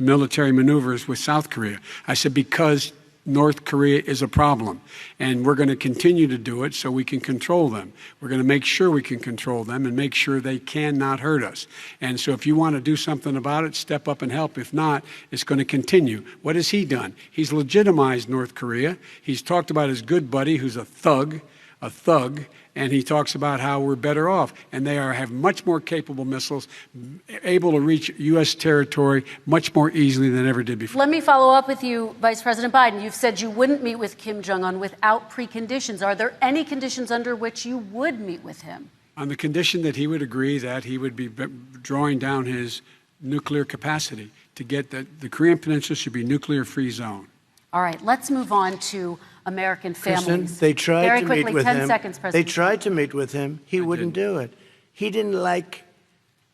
military maneuvers with South Korea? I said, because North Korea is a problem, and we're going to continue to do it so we can control them. We're going to make sure we can control them and make sure they cannot hurt us. And so if you want to do something about it, step up and help. If not, it's going to continue. What has he done? He's legitimized North Korea. He's talked about his good buddy who's a thug, and he talks about how we're better off. And they have much more capable missiles, able to reach U.S. territory much more easily than ever did before. Let me follow up with you, Vice President Biden. You've said you wouldn't meet with Kim Jong-un without preconditions. Are there any conditions under which you would meet with him? On the condition that he would agree that he would be drawing down his nuclear capacity to get the Korean Peninsula should be a nuclear-free zone. All right, let's move on to American families. Kristen, they tried Very to quickly, meet with 10 him. seconds, President. They tried to meet with him. He wouldn't do it. He didn't like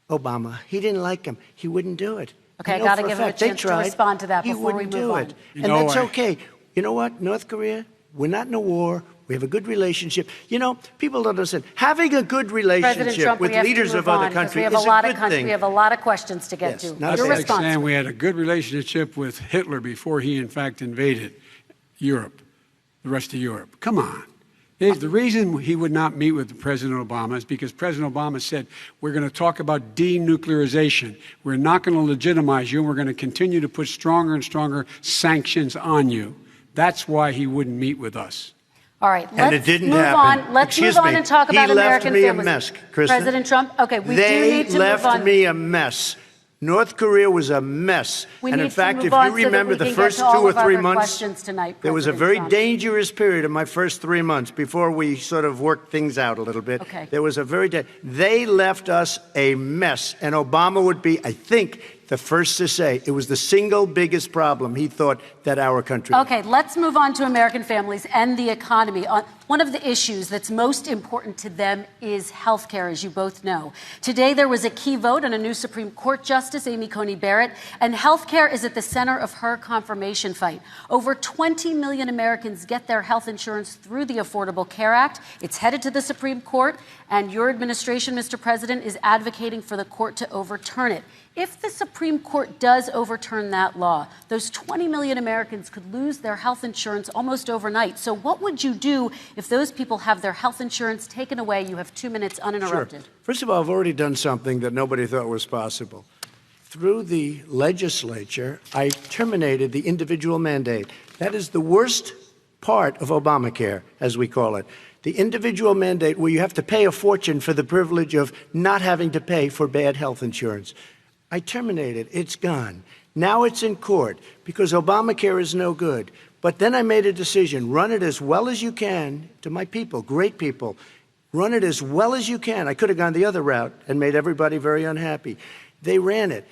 Obama. He didn't like him. He wouldn't do it. Okay, I got to give him a chance to respond to that before we move on. And that's okay. You know what, North Korea, we're not in a war. We have a good relationship. You know, people don't understand. Having a good relationship Trump, with leaders of other countries is a good thing. We have a lot of questions to get to. That's like saying we had a good relationship with Hitler before he, in fact, invaded Europe, the rest of Europe. Come on. The reason he would not meet with President Obama is because President Obama said, we're going to talk about denuclearization. We're not going to legitimize you, and we're going to continue to put stronger and stronger sanctions on you. That's why he wouldn't meet with us. All right, and it didn't happen. Let's move on and talk about American families. He left me a mess, Kristen. President Trump, okay, we do need to move on. They left me a mess. North Korea was a mess. And in fact, if you remember the first 2 or 3 months, there was a very dangerous period in my first 3 months before we sort of worked things out a little bit. Okay. There was a they left us a mess. And Obama would be, I think, the first to say it was the single biggest problem he thought that our country had. Okay, let's move on to American families and the economy. One of the issues that's most important to them is health care, as you both know. Today, there was a key vote on a new Supreme Court Justice, Amy Coney Barrett, and health care is at the center of her confirmation fight. Over 20 million Americans get their health insurance through the Affordable Care Act. It's headed to the Supreme Court, and your administration, Mr. President, is advocating for the court to overturn it. If the Supreme Court does overturn that law, those 20 million Americans could lose their health insurance almost overnight. So what would you do if those people have their health insurance taken away? You have 2 minutes uninterrupted. Sure. First of all, I've already done something that nobody thought was possible. Through the legislature, I terminated the individual mandate. That is the worst part of Obamacare, as we call it. The individual mandate where you have to pay a fortune for the privilege of not having to pay for bad health insurance. I terminated. It's gone. Now it's in court because Obamacare is no good. But then I made a decision. Run it as well as you can to my people, great people. Run it as well as you can. I could have gone the other route and made everybody very unhappy. They ran it.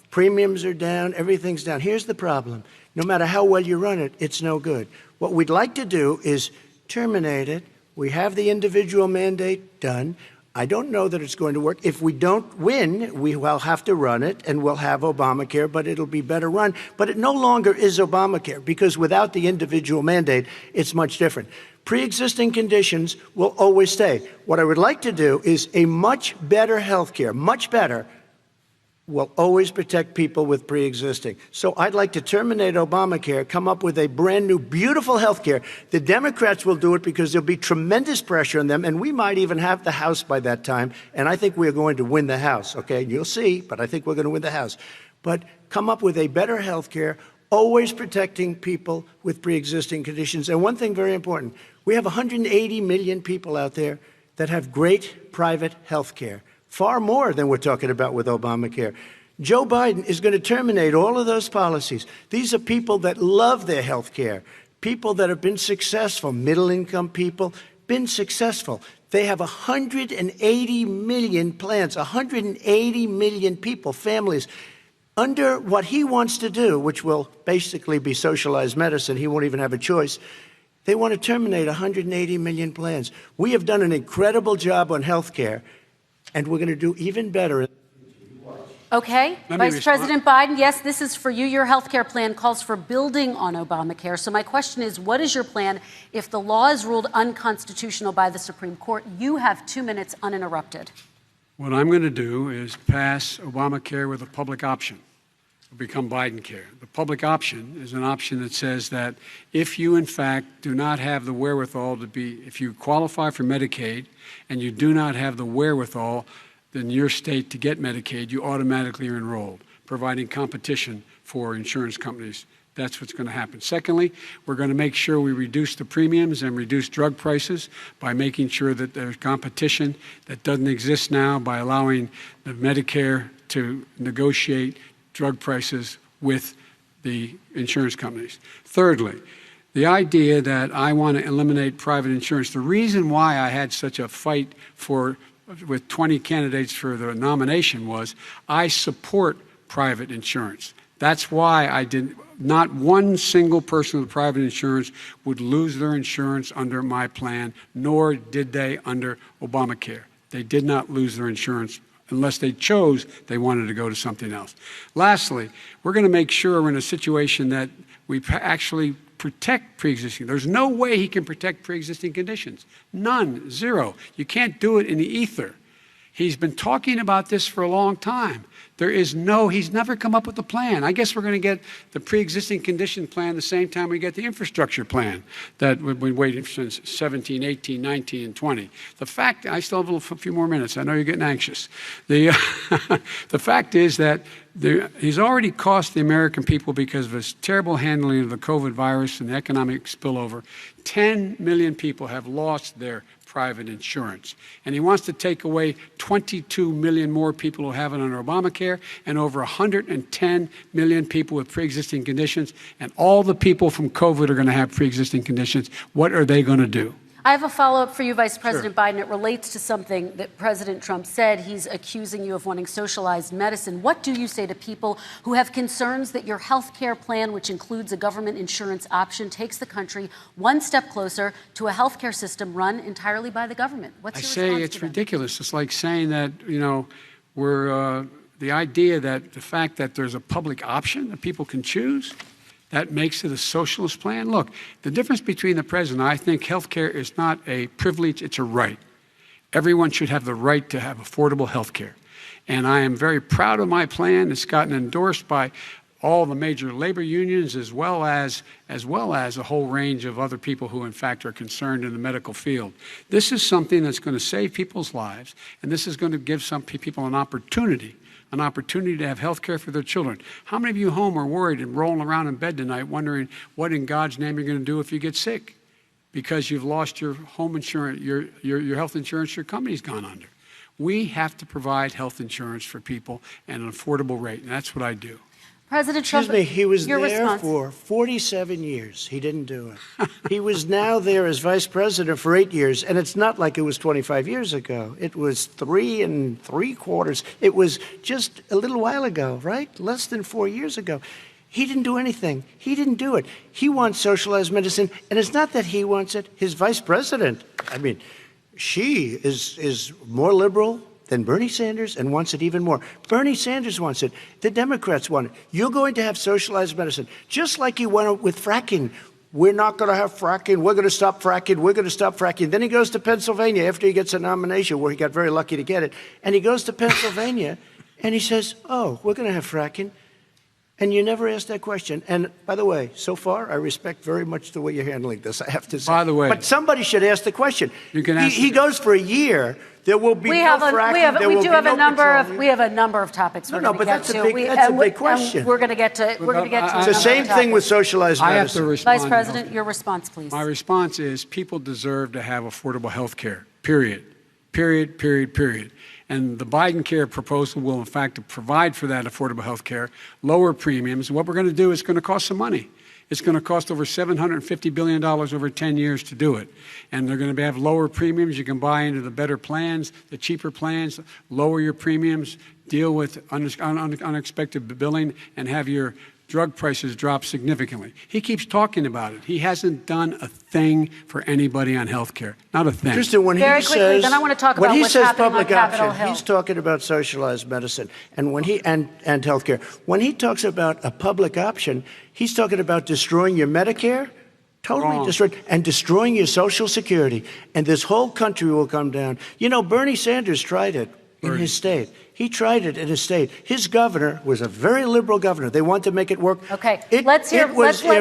Premiums are down. Everything's down. Here's the problem. No matter how well you run it, it's no good. What we'd like to do is terminate it. We have the individual mandate done. I don't know that it's going to work. If we don't win, we will have to run it, and we'll have Obamacare, but it'll be better run. But it no longer is Obamacare, because without the individual mandate, it's much different. Pre-existing conditions will always stay. What I would like to do is a much better health care, much better, will always protect people with pre-existing. So I'd like to terminate Obamacare, come up with a brand new, beautiful health care. The Democrats will do it because there'll be tremendous pressure on them, and we might even have the House by that time, and I think we're going to win the House, okay? You'll see, but I think we're going to win the House. But come up with a better health care, always protecting people with pre-existing conditions. And one thing very important, we have 180 million people out there that have great private health care. Far more than we're talking about with Obamacare. Joe Biden is going to terminate all of those policies. These are people that love their health care, people that have been successful, middle-income people, been successful. They have 180 million plans, 180 million people, families. Under what he wants to do, which will basically be socialized medicine, he won't even have a choice, they want to terminate 180 million plans. We have done an incredible job on health care, and we're going to do even better. Okay. Vice President Biden, yes, this is for you. Your health care plan calls for building on Obamacare. So my question is, what is your plan if the law is ruled unconstitutional by the Supreme Court? You have 2 minutes uninterrupted. What I'm going to do is pass Obamacare with a public option. It'll become Biden-care. The public option is an option that says that if you, in fact, do not have the wherewithal to be, if you qualify for Medicaid and you do not have the wherewithal in your state to get Medicaid, you automatically are enrolled, providing competition for insurance companies. That's what's going to happen. Secondly, we're going to make sure we reduce the premiums and reduce drug prices by making sure that there's competition that doesn't exist now by allowing the Medicare to negotiate drug prices with the insurance companies. Thirdly, the idea that I want to eliminate private insurance, the reason why I had such a fight with 20 candidates for the nomination was I support private insurance. That's why not one single person with private insurance would lose their insurance under my plan, nor did they under Obamacare. They did not lose their insurance unless they chose they wanted to go to something else. Lastly, we're going to make sure we're in a situation that we actually protect pre-existing. There's no way he can protect pre-existing conditions. None. Zero. You can't do it in the ether. He's been talking about this for a long time. He's never come up with a plan. I guess we're going to get the pre-existing condition plan the same time we get the infrastructure plan that we've been waiting since 17, 18, 19, and 20. The fact, I still have a few more minutes. I know you're getting anxious. The fact is that he's already cost the American people, because of his terrible handling of the COVID virus and the economic spillover, 10 million people have lost their private insurance. And he wants to take away 22 million more people who have it under Obamacare, and over 110 million people with pre-existing conditions. And all the people from COVID are going to have pre-existing conditions. What are they going to do? I have a follow-up for you, Vice President Biden. It relates to something that President Trump said. He's accusing you of wanting socialized medicine. What do you say to people who have concerns that your health care plan, which includes a government insurance option, takes the country one step closer to a health care system run entirely by the government? What's your response to that? I say it's ridiculous. It's like saying that, the idea that the fact that there's a public option that people can choose, that makes it a socialist plan. Look, the difference between the president, I think health care is not a privilege, it's a right. Everyone should have the right to have affordable health care. And I am very proud of my plan. It's gotten endorsed by all the major labor unions, as well as a whole range of other people who, in fact, are concerned in the medical field. This is something that's going to save people's lives, and this is going to give some people an opportunity to have health care for their children. How many of you home are worried and rolling around in bed tonight wondering what in God's name you're going to do if you get sick because you've lost your home insurance, your health insurance, your company's gone under? We have to provide health insurance for people at an affordable rate, and that's what I do. President Trump, Excuse me, he was your there response. for 47 years. He didn't do it. He was now there as vice president for 8 years, and it's not like it was 25 years ago. It was 3 3/4. It was just a little while ago, right? Less than 4 years ago. He didn't do anything. He didn't do it. He wants socialized medicine, and it's not that he wants it. His vice president, I mean, she is more liberal than Bernie Sanders and wants it even more. Bernie Sanders wants it. The Democrats want it. You're going to have socialized medicine, just like you went with fracking. We're not going to have fracking. We're going to stop fracking. We're going to stop fracking. Then he goes to Pennsylvania after he gets a nomination, where he got very lucky to get it. And he goes to Pennsylvania and he says, oh, we're going to have fracking. And you never asked that question. And by the way, so far, I respect very much the way you're handling this, I have to say. By the way. But somebody should ask the question. You can ask he goes for a year. There will be no fracking. There will be no petroleum. We have a number of topics we're going to get to. That's a big question. We're going to get to. We're going to get to. It's the same thing with socialized I have medicine. to respond. Vice President, your response, please. My response is people deserve to have affordable health care, period. Period, period, period. And the Biden care proposal will, in fact, provide for that affordable health care, lower premiums. What we're going to do is going to cost some money. It's going to cost over $750 billion over 10 years to do it. And they're going to have lower premiums. You can buy into the better plans, the cheaper plans, lower your premiums, deal with unexpected billing, and have your drug prices drop significantly. He keeps talking about it. He hasn't done a thing for anity on health care. Not a thing. Kristen, when Very he quickly, says, then I want to talk when about he what's says happening on public Capitol option, Hill. he's talking about socialized medicine and health care. When he talks about a public option, he's talking about destroying your Medicare, totally destroyed, and destroying your Social Security. And this whole country will come down. You know, Bernie Sanders tried it in his state. He tried it in his state. His governor was a very liberal governor. They wanted to make it work. Okay, let's let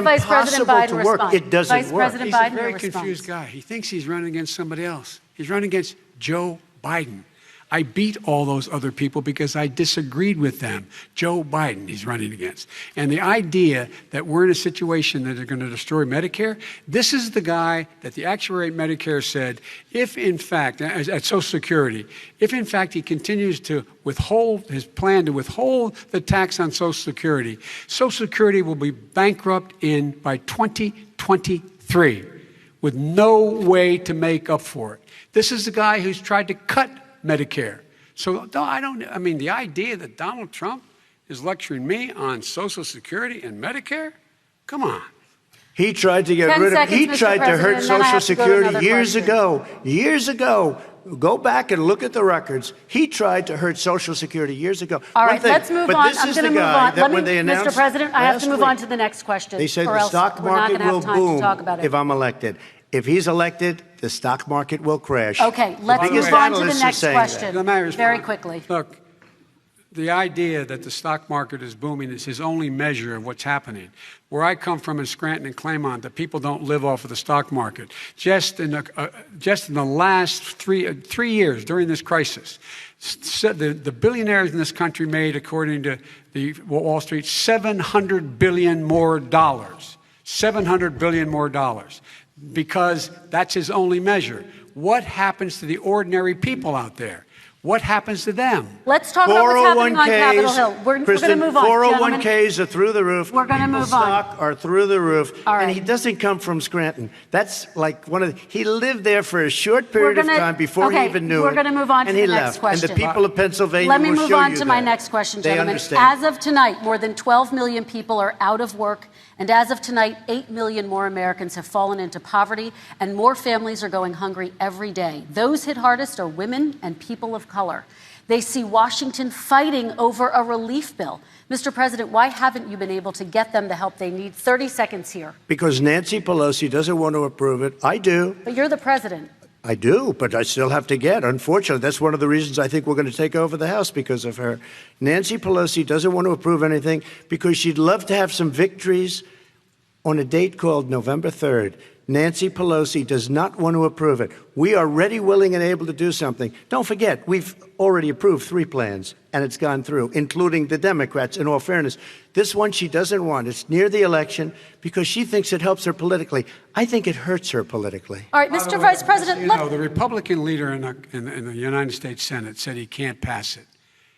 Vice President Biden respond. It doesn't Vice work. President He's Biden, a very your confused response. guy. He thinks he's running against somebody else. He's running against Joe Biden. I beat all those other people because I disagreed with them. Joe Biden he's running against. And the idea that we're in a situation that they're going to destroy Medicare, this is the guy that the actuary at Medicare said, if in fact, at Social Security, if in fact he continues to withhold his plan to withhold the tax on Social Security will be bankrupt by 2023 with no way to make up for it. This is the guy who's tried to cut Medicare. So the idea that Donald Trump is lecturing me on Social Security and Medicare, come on. He tried to get 10 rid of it. He seconds, Mr. tried to hurt President, and then I Social have to go to Security another years question. ago. Years ago. Go back and look at the records. He tried to hurt Social Security years ago. All One right, thing, let's move but on. this I'm is going to the move guy on. that when they announced Mr. President, I have to move last on week, to the next question. They said or the else stock we're not market going to have will time boom to talk about it. if I'm elected. If he's elected, the stock market will crash. Okay, let's The biggest move on to the analysts are next saying question. Let me respond. Very quickly. Look, the idea that the stock market is booming is his only measure of what's happening. Where I come from in Scranton and Claymont, the people don't live off of the stock market. Just in the last three years during this crisis, the billionaires in this country made, according to the Wall Street, $700 billion more. $700 billion more, because that's his only measure. What happens to the ordinary people out there? What happens to them? Let's talk about what's happening on Capitol Hill. We're going to move on. 401ks are through the roof. We're going to move on. Stock are through the roof. All right. And he doesn't come from Scranton. That's like he lived there for a short period of time before he even knew it. We're going to move on to and the he next left. question. And the people of Pennsylvania Let me will move show on you to my that. next question, They gentlemen. understand. As of tonight, more than 12 million people are out of work. And as of tonight, 8 million more Americans have fallen into poverty, and more families are going hungry every day. Those hit hardest are women and people of color. They see Washington fighting over a relief bill. Mr. President, why haven't you been able to get them the help they need? 30 seconds here. Because Nancy Pelosi doesn't want to approve it. I do. But you're the president. I do, but I still have to get. Unfortunately, that's one of the reasons I think we're going to take over the House, because of her. Nancy Pelosi doesn't want to approve anything because she'd love to have some victories on a date called November 3rd. Nancy Pelosi does not want to approve it. We are ready, willing, and able to do something. Don't forget, we've already approved 3 plans, and it's gone through, including the Democrats, in all fairness. This one she doesn't want. It's near the election because she thinks it helps her politically. I think it hurts her politically. All right, Mr. Vice President. The Republican leader in the United States Senate said he can't pass it.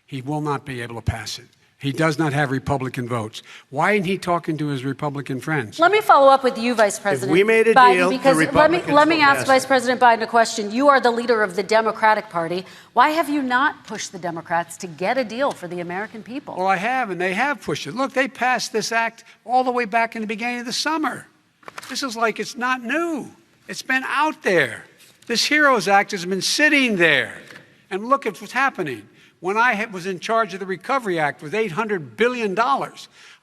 He will not be able to pass it. He does not have Republican votes. Why isn't he talking to his Republican friends? Let me follow up with you, Vice President we made a Biden, deal, the because Republicans let me will ask pass Vice it. President Biden a question. You are the leader of the Democratic Party. Why have you not pushed the Democrats to get a deal for the American people? Well, I have, and they have pushed it. Look, they passed this act all the way back in the beginning of the summer. This is like it's not new. It's been out there. This HEROES Act has been sitting there. And look at what's happening. When I was in charge of the Recovery Act with $800 billion,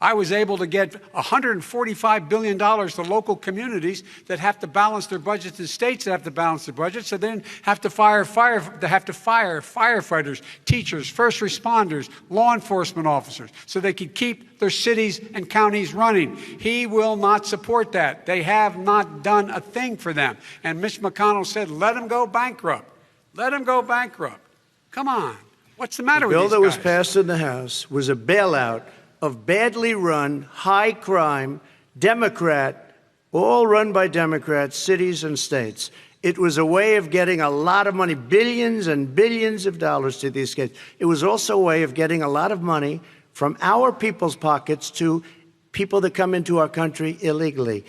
I was able to get $145 billion to local communities that have to balance their budgets and states that have to balance their budgets, so then have to fire firefighters, teachers, first responders, law enforcement officers, so they can keep their cities and counties running. He will not support that. They have not done a thing for them. And Mitch McConnell said, let them go bankrupt. Let them go bankrupt. Come on. What's the matter with these guys? The bill that was passed in the House was a bailout of badly run, high-crime, Democrat, all run by Democrats, cities and states. It was a way of getting a lot of money, billions and billions of dollars to these states. It was also a way of getting a lot of money from our people's pockets to people that come into our country illegally.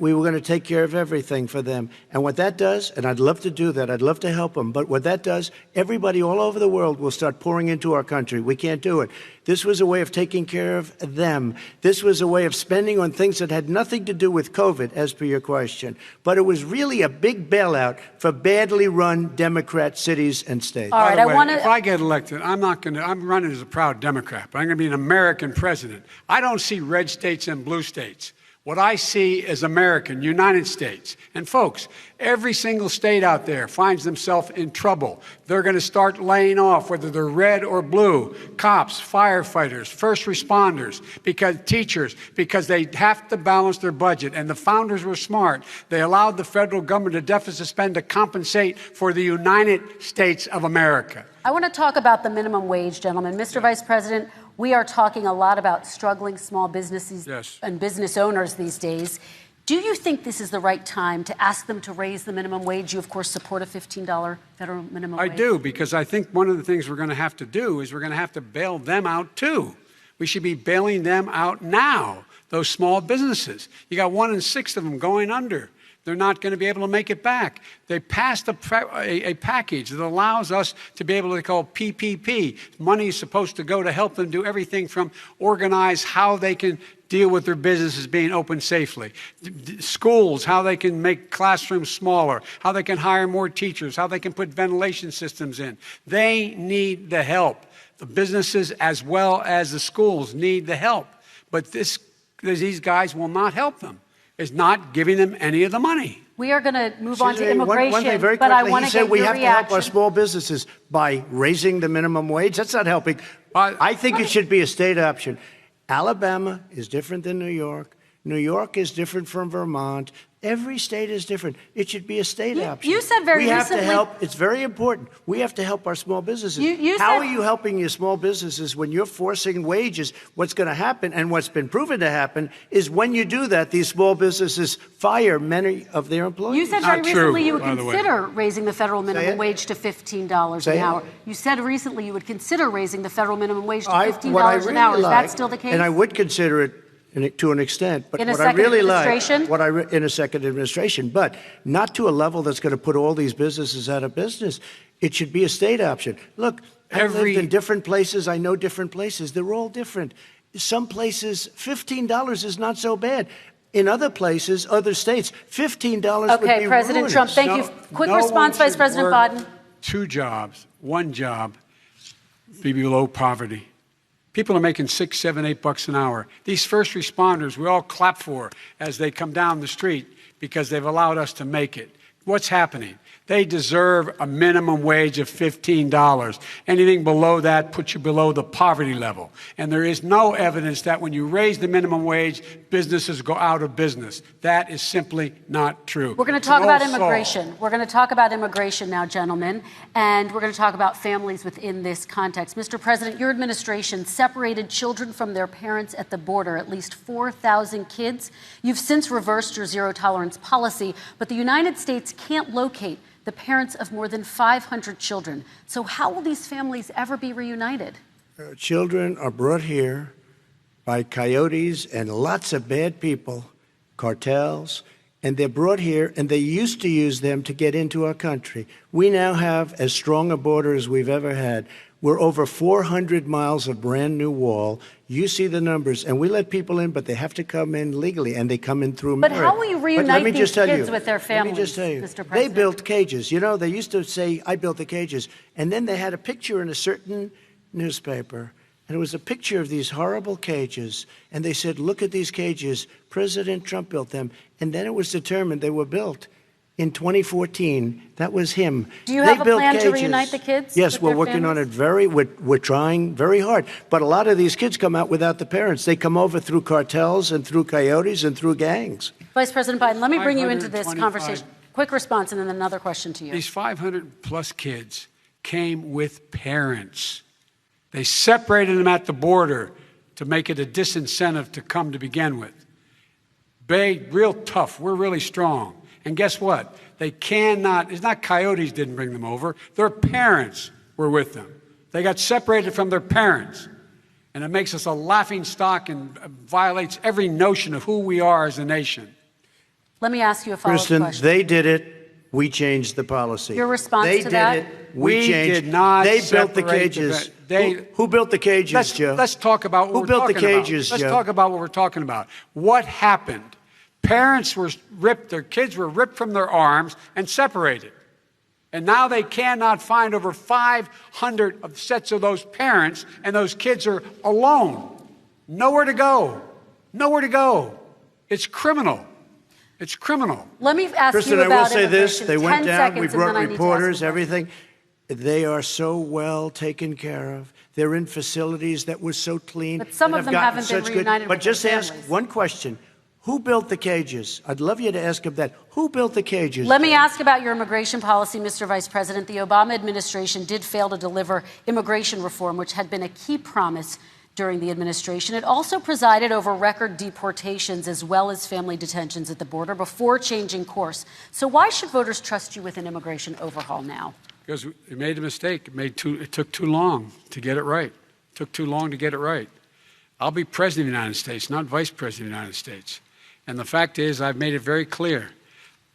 We were going to take care of everything for them. And what that does, and I'd love to do that, I'd love to help them, but what that does, everybody all over the world will start pouring into our country. We can't do it. This was a way of taking care of them. This was a way of spending on things that had nothing to do with COVID, as per your question. But it was really a big bailout for badly run Democrat cities and states. All right, By the way, I want to. if I get elected, I'm running as a proud Democrat, but I'm going to be an American president. I don't see red states and blue states. What I see is American, United States. And folks, every single state out there finds themselves in trouble. They're going to start laying off, whether they're red or blue, cops, firefighters, first responders, teachers, because they have to balance their budget. And the founders were smart. They allowed the federal government to deficit spend to compensate for the United States of America. I want to talk about the minimum wage, gentlemen. Mr. Vice President, we are talking a lot about struggling small businesses and business owners these days. Do you think this is the right time to ask them to raise the minimum wage? You, of course, support a $15 federal minimum wage. I do, because I think one of the things we're going to have to do is we're going to have to bail them out, too. We should be bailing them out now, those small businesses. You got 1 in 6 of them going under. They're not going to be able to make it back. They passed a package that allows us to be able to call PPP. Money is supposed to go to help them do everything from organize how they can deal with their businesses being open safely. Schools, how they can make classrooms smaller, how they can hire more teachers, how they can put ventilation systems in. They need the help. The businesses as well as the schools need the help. But these guys will not help them. Is not giving them any of the money. We are going to move on to immigration, one thing very but I quickly, want he to get said we your have to help our reaction. small businesses by raising the minimum wage. That's not helping. I think it should be a state option. Alabama is different than New York. New York is different from Vermont. Every state is different. It should be a state option. You said very recently. We have recently. to help. It's very important. We have to help our small businesses. How are you helping your small businesses when you're forcing wages? What's going to happen, and what's been proven to happen, is when you do that, these small businesses fire many of their employees. You said very recently you would by the way. consider raising the federal minimum wage to $15 an hour. You said recently you would consider raising the federal minimum wage to $15 an hour. Is that still the case? And I would consider it to an extent, but in a what I second really administration? like, in a second administration, but not to a level that's going to put all these businesses out of business. It should be a state option. Look, I've lived in different places. I know different places. They're all different. Some places, $15 is not so bad. In other places, other states, $15 would be Okay, President ruinous. Trump, thank you. Quick response, Vice President Biden. 2 jobs, 1 job, be below poverty. People are making $6, $7, $8 an hour. These first responders, we all clap for as they come down the street because they've allowed us to make it. What's happening? They deserve a minimum wage of $15. Anything below that puts you below the poverty level. And there is no evidence that when you raise the minimum wage, businesses go out of business. That is simply not true. We're going to talk about immigration. We're going to talk about immigration now, gentlemen, and we're going to talk about families within this context. Mr. President, your administration separated children from their parents at the border, at least 4,000 kids. You've since reversed your zero-tolerance policy, but the United States can't locate the parents of more than 500 children. So how will these families ever be reunited? Children are brought here by coyotes and lots of bad people, cartels, and they're brought here, and they used to use them to get into our country. We now have as strong a border as we've ever had. We're over 400 miles of brand new wall. You see the numbers, and we let people in, but they have to come in legally, and they come in through merit. But how will you reunite these kids with their families, Let me just tell you, Mr. President? they built cages. You know, they used to say, I built the cages, and then they had a picture in a certain newspaper, and it was a picture of these horrible cages, and they said, look at these cages. President Trump built them, and then it was determined they were built in 2014. That was him. Do you have a plan to reunite the kids? Yes, we're working on it we're trying very hard. But a lot of these kids come out without the parents. They come over through cartels and through coyotes and through gangs. Vice President Biden, let me bring you into this conversation. Quick response and then another question to you. These 500 plus kids came with parents. They separated them at the border to make it a disincentive to come to begin with. Big, real tough. We're really strong. And guess what? They cannot, it's not coyotes didn't bring them over. Their parents were with them. They got separated from their parents. And it makes us a laughing stock and violates every notion of who we are as a nation. Let me ask you a follow-up question. Kristen, they did it. We changed the policy. Your response they to that? They did it. We changed. Did not they built the separate cages. They, who built the cages, Joe? Let's talk about what who we're built the talking cages, about. Joe? Let's talk about what we're talking about. What happened? Parents were ripped, their kids were ripped from their arms and separated. And now they cannot find over 500 sets of those parents, and those kids are alone. Nowhere to go. Nowhere to go. It's criminal. It's criminal. Let me ask Kristen, you about I will say this. They went 10 down. seconds, We and brought then I need to reporters, ask you. everything. They are so well taken care of. They're in facilities that were so clean. But some and of have them gotten haven't been such reunited But with their just ask families. one question. Who built the cages? I'd love you to ask him that. Who built the cages? Let me ask about your immigration policy, Mr. Vice President. The Obama administration did fail to deliver immigration reform, which had been a key promise during the administration. It also presided over record deportations as well as family detentions at the border before changing course. So why should voters trust you with an immigration overhaul now? Because we made a mistake. It took too long to get it right. It took too long to get it right. I'll be president of the United States, not vice president of the United States. And the fact is, I've made it very clear.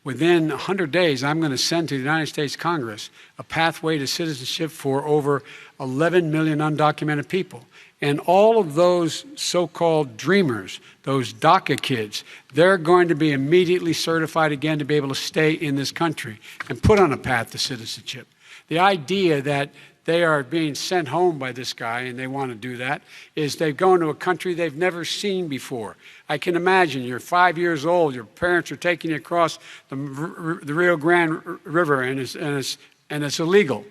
Within 100 days, I'm going to send to the United States Congress a pathway to citizenship for over 11 million undocumented people. And all of those so-called dreamers, those DACA kids, they're going to be immediately certified again to be able to stay in this country and put on a path to citizenship. The idea that they are being sent home by this guy, and they want to do that, is they've gone to a country they've never seen before. I can imagine you're 5 years old, your parents are taking you across the Rio Grande River, and it's illegal.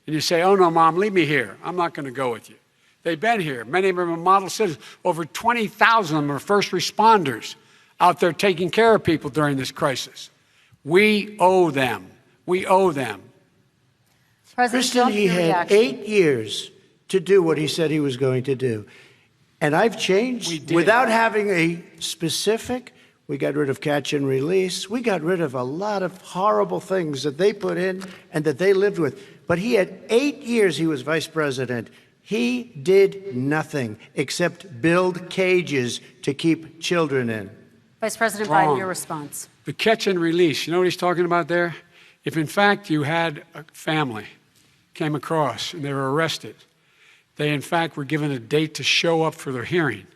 And you say, oh, no, Mom, leave me here. I'm not going to go with you. They've been here. Many of them are model citizens. Over 20,000 of them are first responders out there taking care of people during this crisis. We owe them. We owe them. Kristen, he had 8 years to do what he said he was going to do. And I've changed without having a specific. We got rid of catch and release. We got rid of a lot of horrible things that they put in and that they lived with. But he had 8 years he was vice president. He did nothing except build cages to keep children in. Vice President Wrong. Biden, your response. The catch and release, you know what he's talking about there? If, in fact, you had a family came across and they were arrested, they, in fact, were given a date to show up for their hearing.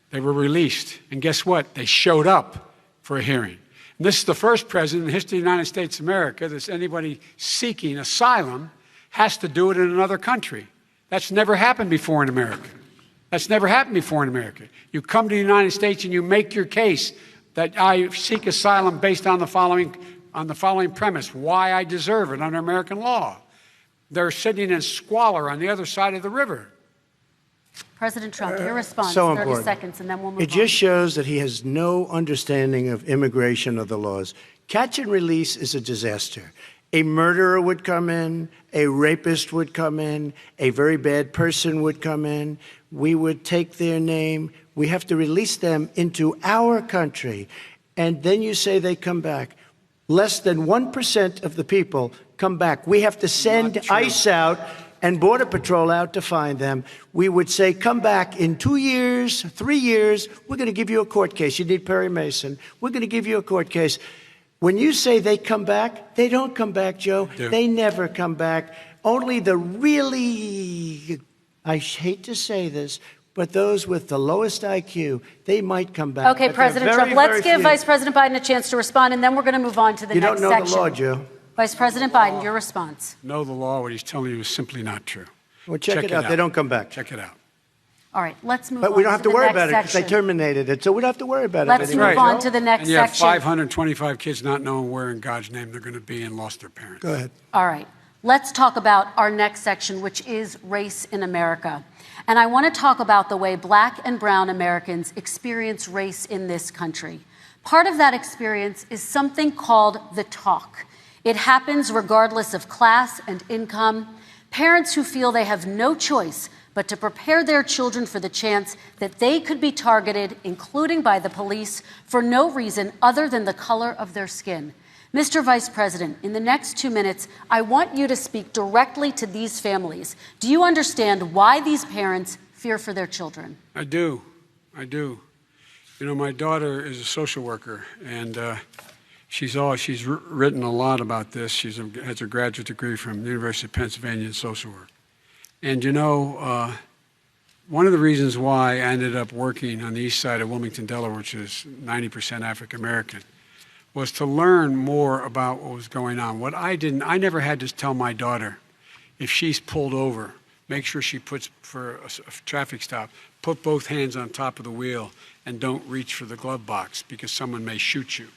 They were released. And guess what? They showed up for a hearing. And this is the first president in the history of the United States of America that anybody seeking asylum has to do it in another country. That's never happened before in America. That's never happened before in America. You come to the United States and you make your case that I seek asylum based on the following premise, why I deserve it under American law. They're sitting in squalor on the other side of the river. President Trump, your response, So 30 important. seconds, and then we'll move on. It just shows that he has no understanding of immigration or the laws. Catch and release is a disaster. A murderer would come in, a rapist would come in, a very bad person would come in. We would take their name. We have to release them into our country. And then you say they come back. Less than 1% of the people come back. We have to send ICE out and Border Patrol out to find them, we would say, come back in 2 years, 3 years, we're going to give you a court case. You need Perry Mason. We're going to give you a court case. When you say they come back, they don't come back, Joe. They never come back. Only the really, I hate to say this, but those with the lowest IQ, they might come back. Okay, President Trump, let's give Vice President Biden a chance to respond, and then we're going to move on to the next section. You don't know the law, Joe. Vice President Biden, your response. Know the law. What he's telling you is simply not true. Well, check it out. They don't come back. Check it out. All right, let's move on to the next section. But we don't have to worry about it because they terminated it, so we don't have to worry about it Let's anymore. move on to the next And you have section. 525 kids not knowing where in God's name they're going to be and lost their parents. Go ahead. All right, let's talk about our next section, which is race in America. And I want to talk about the way Black and brown Americans experience race in this country. Part of that experience is something called the talk. It happens regardless of class and income. Parents who feel they have no choice but to prepare their children for the chance that they could be targeted, including by the police, for no reason other than the color of their skin. Mr. Vice President, in the next 2 minutes, I want you to speak directly to these families. Do you understand why these parents fear for their children? I do. I do. You know, my daughter is a social worker, and she's written a lot about this. She has her graduate degree from the University of Pennsylvania in social work. And you know, one of the reasons why I ended up working on the east side of Wilmington, Delaware, which is 90% African American, was to learn more about what was going on. What I never had to tell my daughter, if she's pulled over, make sure she puts, for a traffic stop, put both hands on top of the wheel and don't reach for the glove box because someone may shoot you.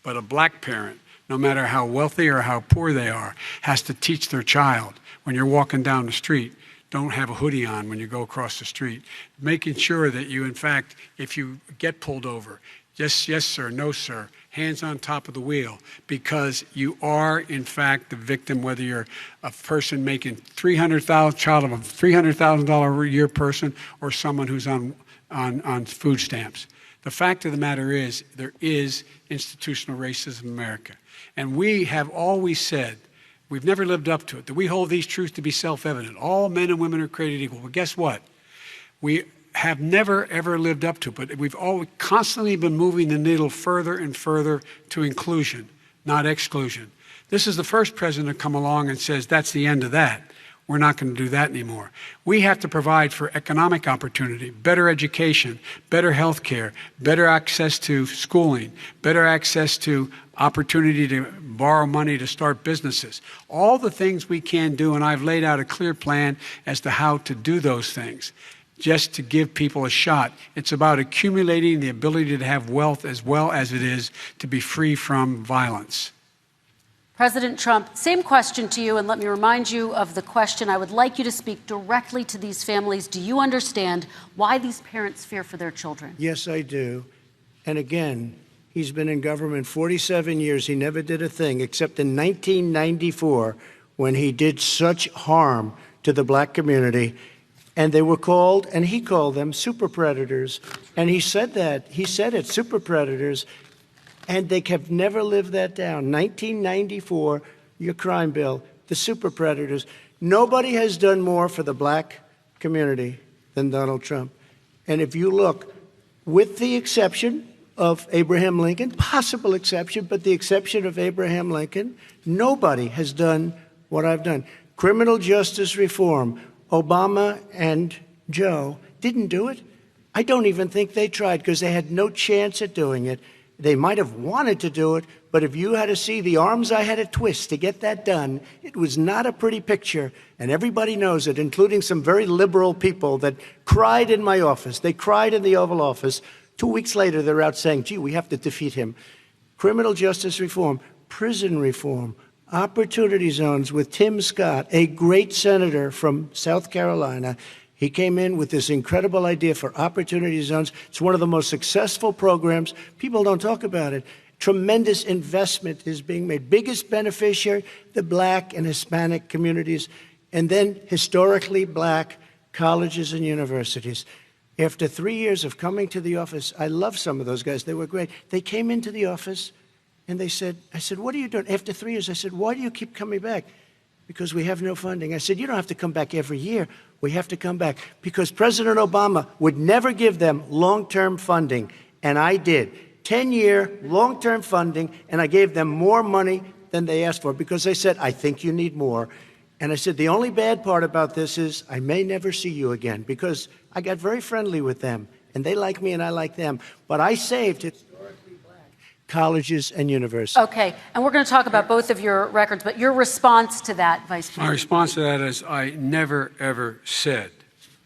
But a black parent, no matter how wealthy or how poor they are, has to teach their child when you're walking down the street, don't have a hoodie on when you go across the street. Making sure that you, in fact, if you get pulled over, yes, yes, sir, no, sir, hands on top of the wheel, because you are, in fact, the victim, whether you're a person making child of a $300,000 a year person or someone who's on food stamps. The fact of the matter is there is institutional racism in America. And we have always said, we've never lived up to it, that we hold these truths to be self-evident. All men and women are created equal. Well, guess what? We have never, ever lived up to it, but we've always constantly been moving the needle further and further to inclusion, not exclusion. This is the first president to come along and says, that's the end of that. We're not going to do that anymore. We have to provide for economic opportunity, better education, better health care, better access to schooling, better access to opportunity to borrow money to start businesses. All the things we can do, and I've laid out a clear plan as to how to do those things, just to give people a shot. It's about accumulating the ability to have wealth as well as it is to be free from violence. President Trump, same question to you, and let me remind you of the question. I would like you to speak directly to these families. Do you understand why these parents fear for their children? Yes, I do. And again, he's been in government 47 years. He never did a thing except in 1994 when he did such harm to the black community. And they were called, and he called them super predators. And he said that. He said it, super predators. And they have never lived that down. 1994, your crime bill, the super predators. Nobody has done more for the black community than Donald Trump. And if you look, with the exception of Abraham Lincoln, possible exception, but the exception of Abraham Lincoln, nobody has done what I've done. Criminal justice reform, Obama and Joe didn't do it. I don't even think they tried because they had no chance at doing it. They might have wanted to do it, but if you had to see the arms I had to twist to get that done, it was not a pretty picture, and everybody knows it, including some very liberal people that cried in my office. They cried in the Oval Office. 2 weeks later, they're out saying, gee, we have to defeat him. Criminal justice reform, prison reform, opportunity zones with Tim Scott, a great senator from South Carolina. He came in with this incredible idea for opportunity zones. It's one of the most successful programs. People don't talk about it. Tremendous investment is being made. Biggest beneficiary, the black and Hispanic communities, and then historically black colleges and universities. After 3 years of coming to the office, I love some of those guys. They were great. They came into the office and they said, I said, what are you doing? After 3 years, I said, why do you keep coming back? Because we have no funding. I said, you don't have to come back every year. We have to come back because President Obama would never give them long-term funding, and I did. 10-year long-term funding, and I gave them more money than they asked for because they said, I think you need more. And I said, the only bad part about this is I may never see you again because I got very friendly with them, and they like me and I like them. But I saved historically black colleges and universities. Okay, and we're going to talk about both of your records, but your response to that, Vice President? My response to that is I never, ever said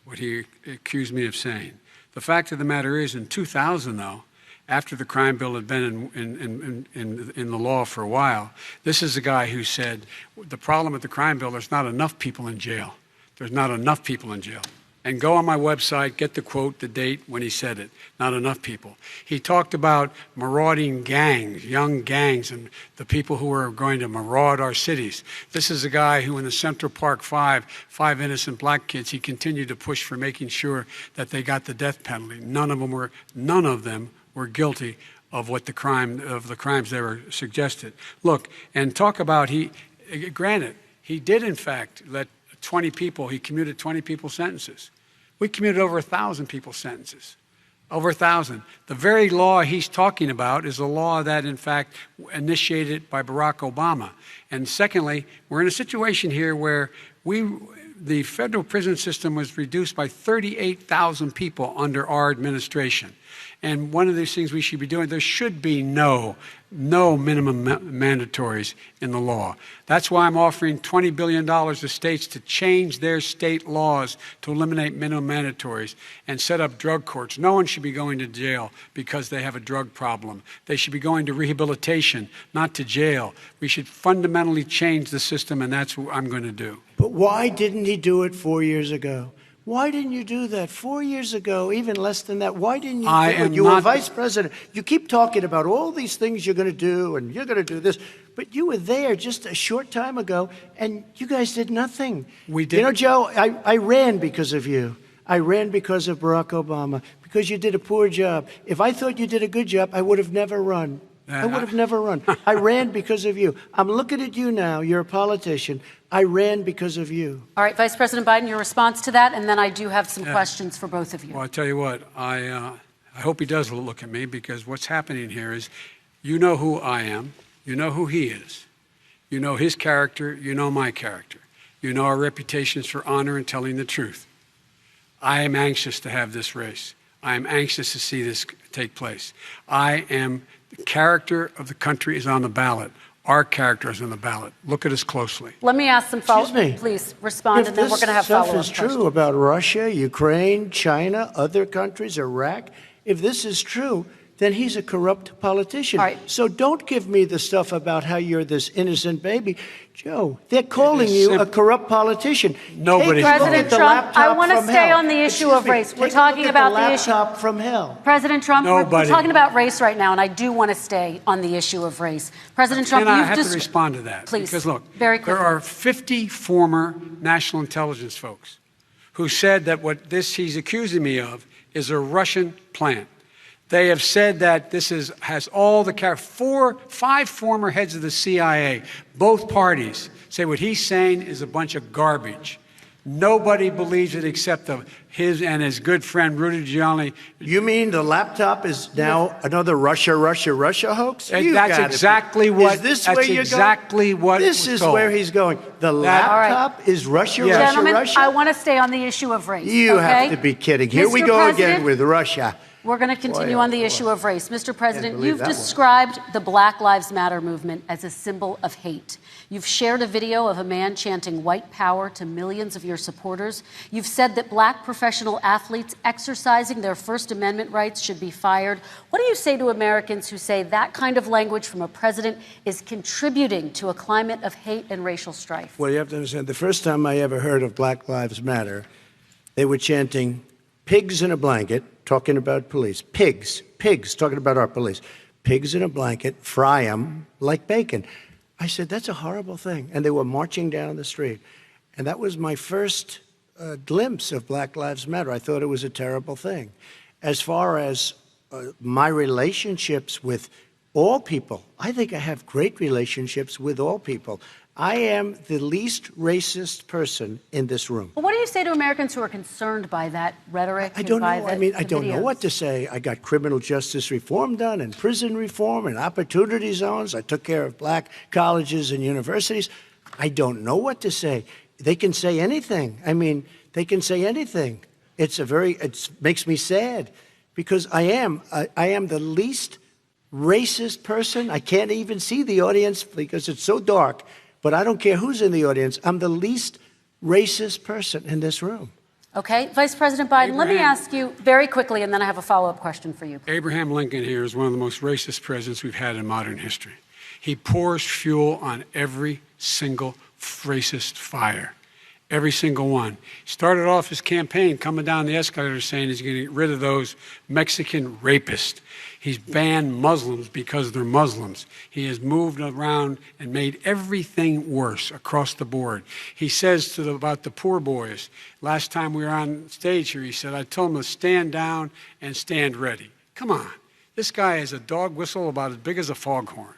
what he accused me of saying. The fact of the matter is, in 2000, though, after the crime bill had been in the law for a while, this is a guy who said, the problem with the crime bill, there's not enough people in jail. There's not enough people in jail. And go on my website, get the quote, the date when he said it. Not enough people. He talked about marauding gangs, young gangs, and the people who are going to maraud our cities. This is a guy who in the Central Park five innocent black kids, he continued to push for making sure that they got the death penalty. None of them were guilty of the crimes they were suggested. Look, and talk about granted, he did in fact let 20 people, he commuted 20 people's sentences. We commuted over 1,000 people's sentences. Over 1,000. The very law he's talking about is a law that, in fact, initiated by Barack Obama. And secondly, we're in a situation here where the federal prison system was reduced by 38,000 people under our administration. And one of these things we should be doing, there should be no minimum mandatories in the law. That's why I'm offering $20 billion to states to change their state laws to eliminate minimum mandatories and set up drug courts. No one should be going to jail because they have a drug problem. They should be going to rehabilitation, not to jail. We should fundamentally change the system, and that's what I'm going to do. But why didn't he do it 4 years ago? Why didn't you do that 4 years ago, even less than that? Why didn't you do it? You were vice president. You keep talking about all these things you're going to do and you're going to do this. But you were there just a short time ago, and you guys did nothing. We did. You know, Joe, I ran because of you. I ran because of Barack Obama, because you did a poor job. If I thought you did a good job, I would have never run. I would have never run. I ran because of you. I'm looking at you now. You're a politician. I ran because of you. All right, Vice President Biden, your response to that, and then I do have some questions for both of you. Well, I tell you what, I hope he does look at me, because what's happening here is, you know who I am, you know who he is, you know his character, you know my character, you know our reputations for honor and telling the truth. I am anxious to have this race. I am anxious to see this take place. The character of the country is on the ballot. Our character is on the ballot. Look at us closely. Let me ask some follow-up. Please respond, and then we're going to have follow-up questions. If this stuff is true about Russia, Ukraine, China, other countries, Iraq, if this is true, then he's a corrupt politician. All right. So don't give me the stuff about how you're this innocent baby. Joe, they're calling you a corrupt politician. Nobody. President Trump, I want to stay on the issue of race. We're talking about the issue. Laptop from hell. President Trump, we're talking about race right now, and I do want to stay on the issue of race. President Trump, I have to respond to that. Please, because look, very quickly. There are 50 former national intelligence folks who said that what he's accusing me of is a Russian plant. They have said that this has all the five former heads of the CIA, both parties, say what he's saying is a bunch of garbage. Nobody believes it except his and his good friend Rudy Giuliani. You mean the laptop is now another Russia hoax? That's exactly what. Is this where you're going? This is where he's going. The laptop is Russia. Gentlemen, Russia. I want to stay on the issue of race. You have to be kidding. Here we go again with Russia. We're going to continue on the issue of race. Mr. President, you've described the Black Lives Matter movement as a symbol of hate. You've shared a video of a man chanting white power to millions of your supporters. You've said that black professional athletes exercising their First Amendment rights should be fired. What do you say to Americans who say that kind of language from a president is contributing to a climate of hate and racial strife? Well, you have to understand, the first time I ever heard of Black Lives Matter, they were chanting pigs in a blanket, talking about police. Pigs, talking about our police. Pigs in a blanket, fry them like bacon. I said, that's a horrible thing. And they were marching down the street. And that was my first glimpse of Black Lives Matter. I thought it was a terrible thing. As far as my relationships with all people, I think I have great relationships with all people. I am the least racist person in this room. Well, what do you say to Americans who are concerned by that rhetoric? I don't know. and by I mean, I the don't know videos? what to say. I got criminal justice reform done and prison reform and opportunity zones. I took care of black colleges and universities. I don't know what to say. They can say anything. I mean, they can say anything. It makes me sad because I am the least racist person. I can't even see the audience because it's so dark. But I don't care who's in the audience. I'm the least racist person in this room. Okay. Vice President Biden, let me ask you very quickly, and then I have a follow-up question for you. Abraham Lincoln here is one of the most racist presidents we've had in modern history. He pours fuel on every single racist fire. Every single one. He started off his campaign coming down the escalator saying he's going to get rid of those Mexican rapists. He's banned Muslims because they're Muslims. He has moved around and made everything worse across the board. He says about the poor boys, last time we were on stage here, he said, I told them to stand down and stand ready. Come on. This guy has a dog whistle about as big as a foghorn.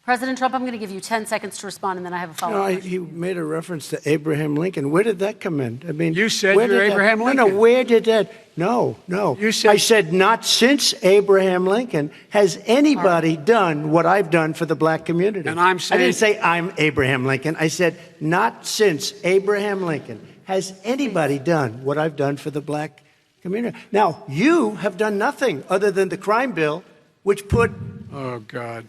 President Trump, I'm going to give you 10 seconds to respond, and then I have a follow-up. He made a reference to Abraham Lincoln. Where did that come in? I mean, you said you're Abraham Lincoln. No, where did that? No. You said, I said not since Abraham Lincoln has anybody done what I've done for the black community. And I'm saying, I didn't say I'm Abraham Lincoln. I said not since Abraham Lincoln has anybody done what I've done for the black community. Now, you have done nothing other than the crime bill, which put oh, God.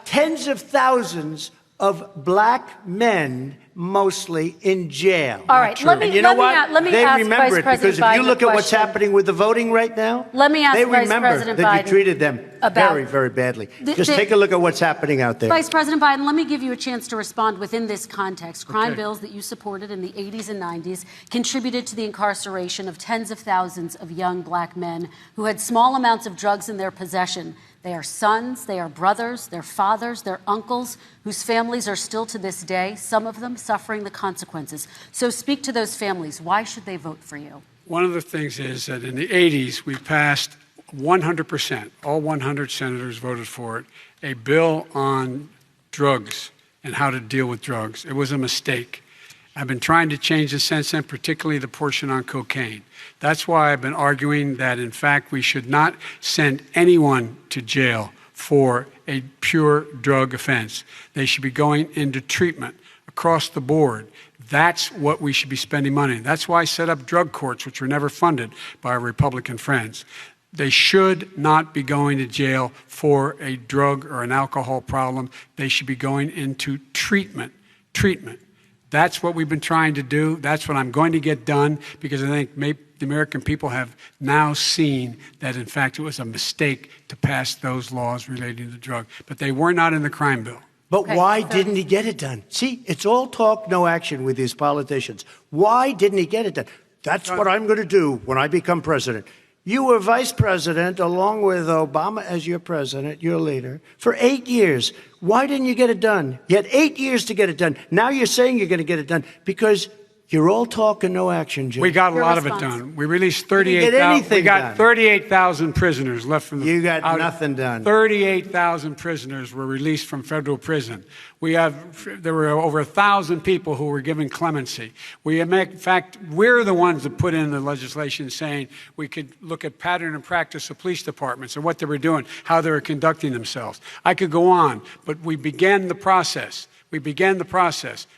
Tens of thousands of black men, mostly, in jail. All right, let me and you know what? let me they ask remember Vice it President because if you Biden look a at what's question. happening with the voting right now, Let me ask they Vice remember President that Biden you treated them about very, very badly. Just take a look at what's happening out there. Vice President Biden, let me give you a chance to respond within this context. Crime bills that you supported in the 80s and 90s contributed to the incarceration of tens of thousands of young black men who had small amounts of drugs in their possession. They are sons, they are brothers, they're fathers, they're uncles, whose families are still to this day, some of them suffering the consequences. So speak to those families. Why should they vote for you? One of the things is that in the 80s, we passed 100%, all 100 senators voted for it, a bill on drugs and how to deal with drugs. It was a mistake. I've been trying to change it since then, particularly the portion on cocaine. That's why I've been arguing that, in fact, we should not send anyone to jail for a pure drug offense. They should be going into treatment across the board. That's what we should be spending money on. That's why I set up drug courts, which were never funded by our Republican friends. They should not be going to jail for a drug or an alcohol problem. They should be going into treatment. That's what we've been trying to do. That's what I'm going to get done because I think the American people have now seen that, in fact, it was a mistake to pass those laws relating to drug. But they were not in the crime bill. But why didn't he get it done? See, it's all talk, no action with these politicians. Why didn't he get it done? That's what I'm going to do when I become president. You were vice president along with Obama as your president, your leader, for 8 years. Why didn't you get it done? You had 8 years to get it done. Now you're saying you're going to get it done because you're all talk and no action, Jim. We got a lot of it done. We released 38,000. We got 38,000 prisoners left from the. You got nothing done. 38,000 prisoners were released from federal prison. There were over 1,000 people who were given clemency. In fact, we're the ones that put in the legislation saying we could look at pattern and practice of police departments and what they were doing, how they were conducting themselves. I could go on, but we began the process.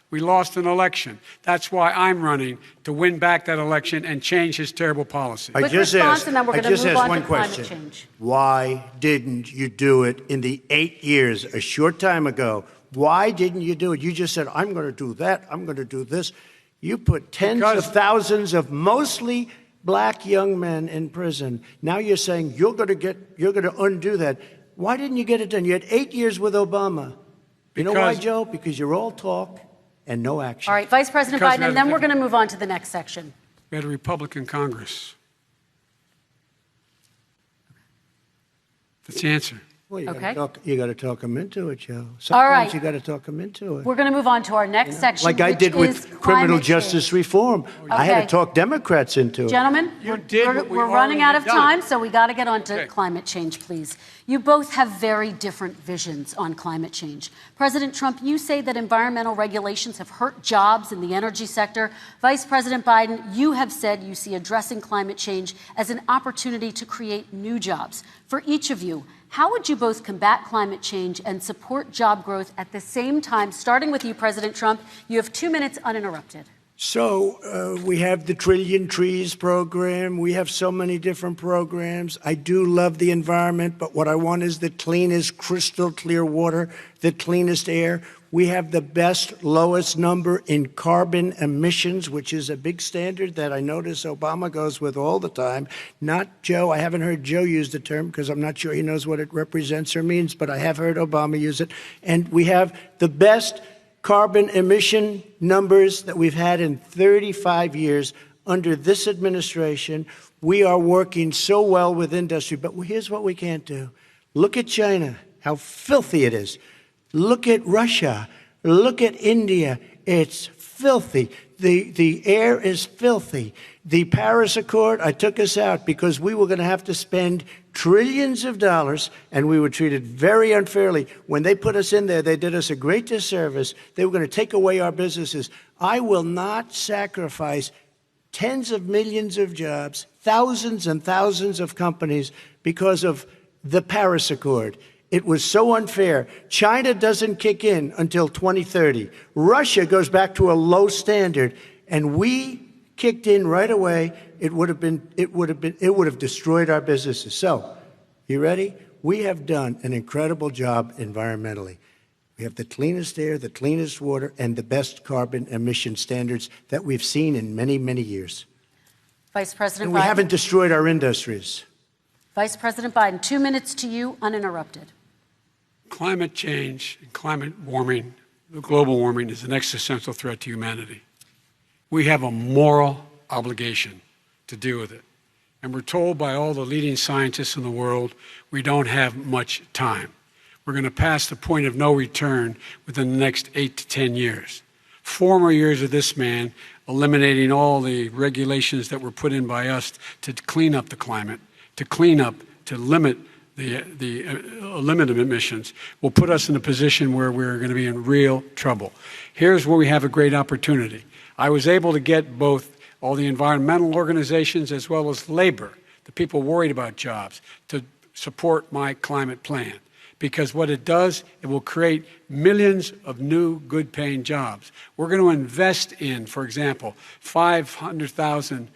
We lost an election. That's why I'm running to win back that election and change his terrible policy. I just asked one question. Why didn't you do it in the 8 years, a short time ago? Why didn't you do it? You just said, I'm going to do that. I'm going to do this. You put tens of thousands of mostly black young men in prison. Now you're saying you're going to undo that. Why didn't you get it done? You had 8 years with Obama. You know why, Joe? Because you're all talk and no action. All right, Vice President Biden, and then we're going to move on to the next section. We had a Republican Congress. That's the answer. Well, Okay. You got to talk them into it, Joe. Sometimes All right. you got to talk them into it. We're going to move on to our next section, Like I which did is with criminal climate justice change. reform. I had Okay. to talk Democrats into it. Gentlemen, You did what we we're running out of already done. time, so we got to get on to Okay. climate change, please. You both have very different visions on climate change. President Trump, you say that environmental regulations have hurt jobs in the energy sector. Vice President Biden, you have said you see addressing climate change as an opportunity to create new jobs. For each of you, how would you both combat climate change and support job growth at the same time? Starting with you, President Trump, you have 2 minutes uninterrupted. So we have the Trillion Trees program. We have so many different programs. I do love the environment, but what I want is the cleanest, crystal clear water, the cleanest air. We have the best, lowest number in carbon emissions, which is a big standard that I notice Obama goes with all the time. Not Joe. I haven't heard Joe use the term because I'm not sure he knows what it represents or means, but I have heard Obama use it. And we have the best carbon emission numbers that we've had in 35 years under this administration. We are working so well with industry, but here's what we can't do. Look at China, how filthy it is. Look at Russia. Look at India. It's filthy. The air is filthy. The Paris Accord, I took us out because we were going to have to spend trillions of dollars, and we were treated very unfairly. When they put us in there, they did us a great disservice. They were going to take away our businesses. I will not sacrifice tens of millions of jobs, thousands and thousands of companies because of the Paris Accord. It was so unfair. China doesn't kick in until 2030. Russia goes back to a low standard, and we kicked in right away. It would have destroyed our businesses. So, you ready? We have done an incredible job environmentally. We have the cleanest air, the cleanest water, and the best carbon emission standards that we've seen in many, many years. Vice President And we Biden. haven't destroyed our industries. Vice President Biden, 2 minutes to you, uninterrupted. Climate change and climate warming, global warming, is an existential threat to humanity. We have a moral obligation to deal with it. And we're told by all the leading scientists in the world we don't have much time. We're going to pass the point of no return within the next 8 to 10 years. 4 more years of this man eliminating all the regulations that were put in by us to clean up the climate, to limit emissions, will put us in a position where we're going to be in real trouble. Here's where we have a great opportunity. I was able to get both all the environmental organizations as well as labor, the people worried about jobs, to support my climate plan. Because what it does, it will create millions of new good-paying jobs. We're going to invest in, for example, 50,000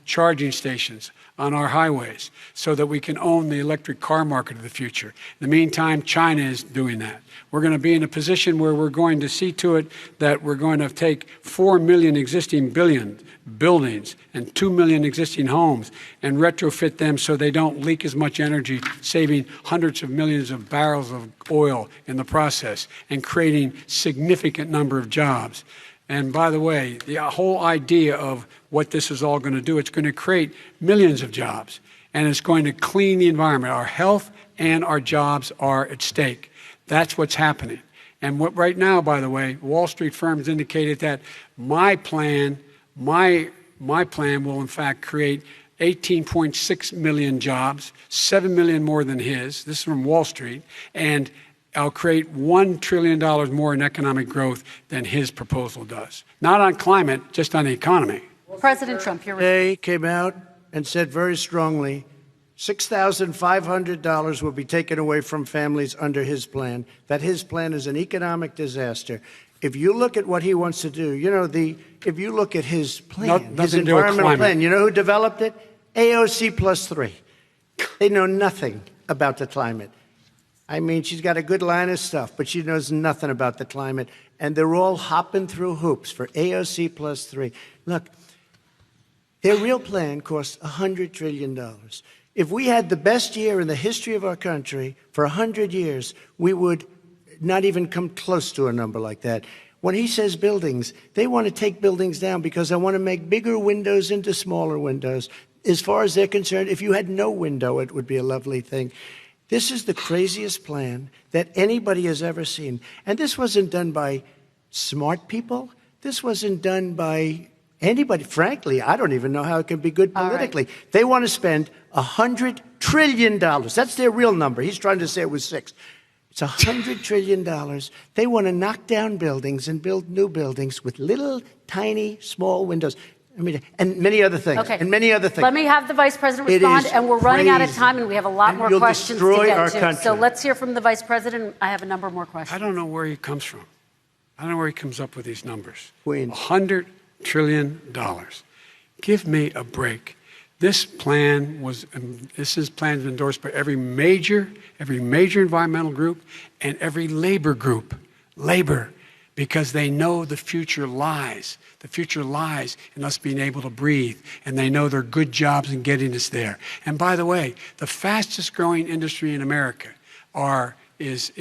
charging stations on our highways so that we can own the electric car market of the future. In the meantime, China is doing that. We're going to be in a position where we're going to see to it that we're going to take 4 million existing buildings and 2 million existing homes and retrofit them so they don't leak as much energy, saving hundreds of millions of barrels of oil in the process and creating significant number of jobs. And by the way, the whole idea of what this is all going to do, it's going to create millions of jobs, and it's going to clean the environment. Our health and our jobs are at stake. That's what's happening. And what right now, by the way, Wall Street firms indicated that my plan will in fact create 18.6 million jobs, 7 million more than his. This is from Wall Street. And I'll create $1 trillion more in economic growth than his proposal does. Not on climate, just on the economy. President Trump, you're Today came out and said very strongly, $6,500 will be taken away from families under his plan, that his plan is an economic disaster. If you look at what he wants to do, if you look at his plan, his environmental plan, you know who developed it? AOC +3. They know nothing about the climate. I mean, she's got a good line of stuff, but she knows nothing about the climate. And they're all hopping through hoops for AOC +3. Look, their real plan costs $100 trillion. If we had the best year in the history of our country for 100 years, we would not even come close to a number like that. When he says buildings, they want to take buildings down because they want to make bigger windows into smaller windows. as far as they're concerned, if you had no window, it would be a lovely thing. This is the craziest plan that anybody has ever seen. And this wasn't done by smart people. This wasn't done by anybody. Frankly, I don't even know how it can be good politically. Right. They want to spend $100 trillion. That's their real number. He's trying to say it was 6. It's $100 trillion. They want to knock down buildings and build new buildings with little, tiny, small windows. I mean, and many other things. Okay. And many other things. Let me have the Vice President respond, and we're running out of time, and we have a lot more questions to get to. Country. So let's hear from the Vice President. I have a number more questions. I don't know where he comes from. I don't know where he comes up with these numbers. Queens. $100 trillion. Give me a break. This plan was endorsed by every major environmental group and every labor group. Labor, because they know the future lies. The future lies in us being able to breathe, and they know there are good jobs in getting us there. And by the way, the fastest growing industry in America is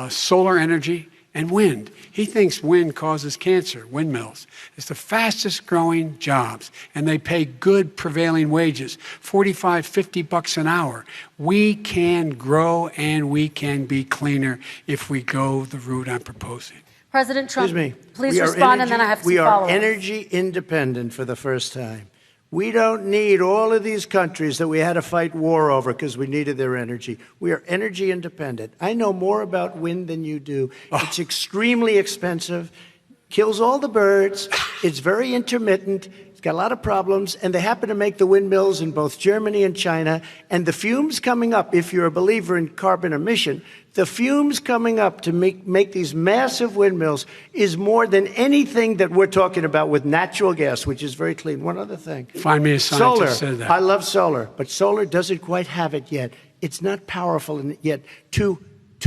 solar energy and wind. He thinks wind causes cancer, windmills. It's the fastest growing jobs, and they pay good prevailing wages, $45, $50 an hour. We can grow and we can be cleaner if we go the route I'm proposing. President Trump, please respond, and then I have some follow-ups. We are energy independent for the first time. We don't need all of these countries that we had to fight war over because we needed their energy. We are energy independent. I know more about wind than you do. It's extremely expensive, kills all the birds. It's very intermittent. It's got a lot of problems. And they happen to make the windmills in both Germany and China. And the fumes coming up, if you're a believer in carbon emission, the fumes coming up to make these massive windmills is more than anything that we're talking about with natural gas, which is very clean. One other thing. Find me a scientist who said that. I love solar, but solar doesn't quite have it yet. It's not powerful yet to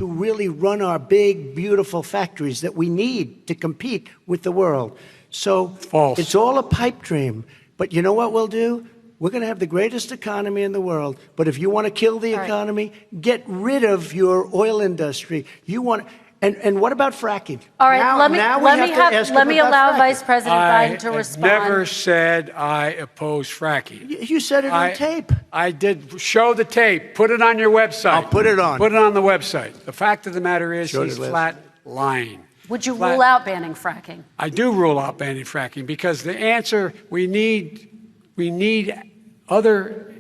really run our big, beautiful factories that we need to compete with the world. So false. It's all a pipe dream. But you know what we'll do? We're going to have the greatest economy in the world. But if you want to kill the economy, get rid of your oil industry. You want, and what about fracking? All right, let me allow Vice President Biden to respond. I never said I oppose fracking. You said it on tape. I did. Show the tape. Put it on your website. I'll put it on. Put it on the website. The fact of the matter is he's flat lying. Would you rule out banning fracking? I do rule out banning fracking because the answer, we need other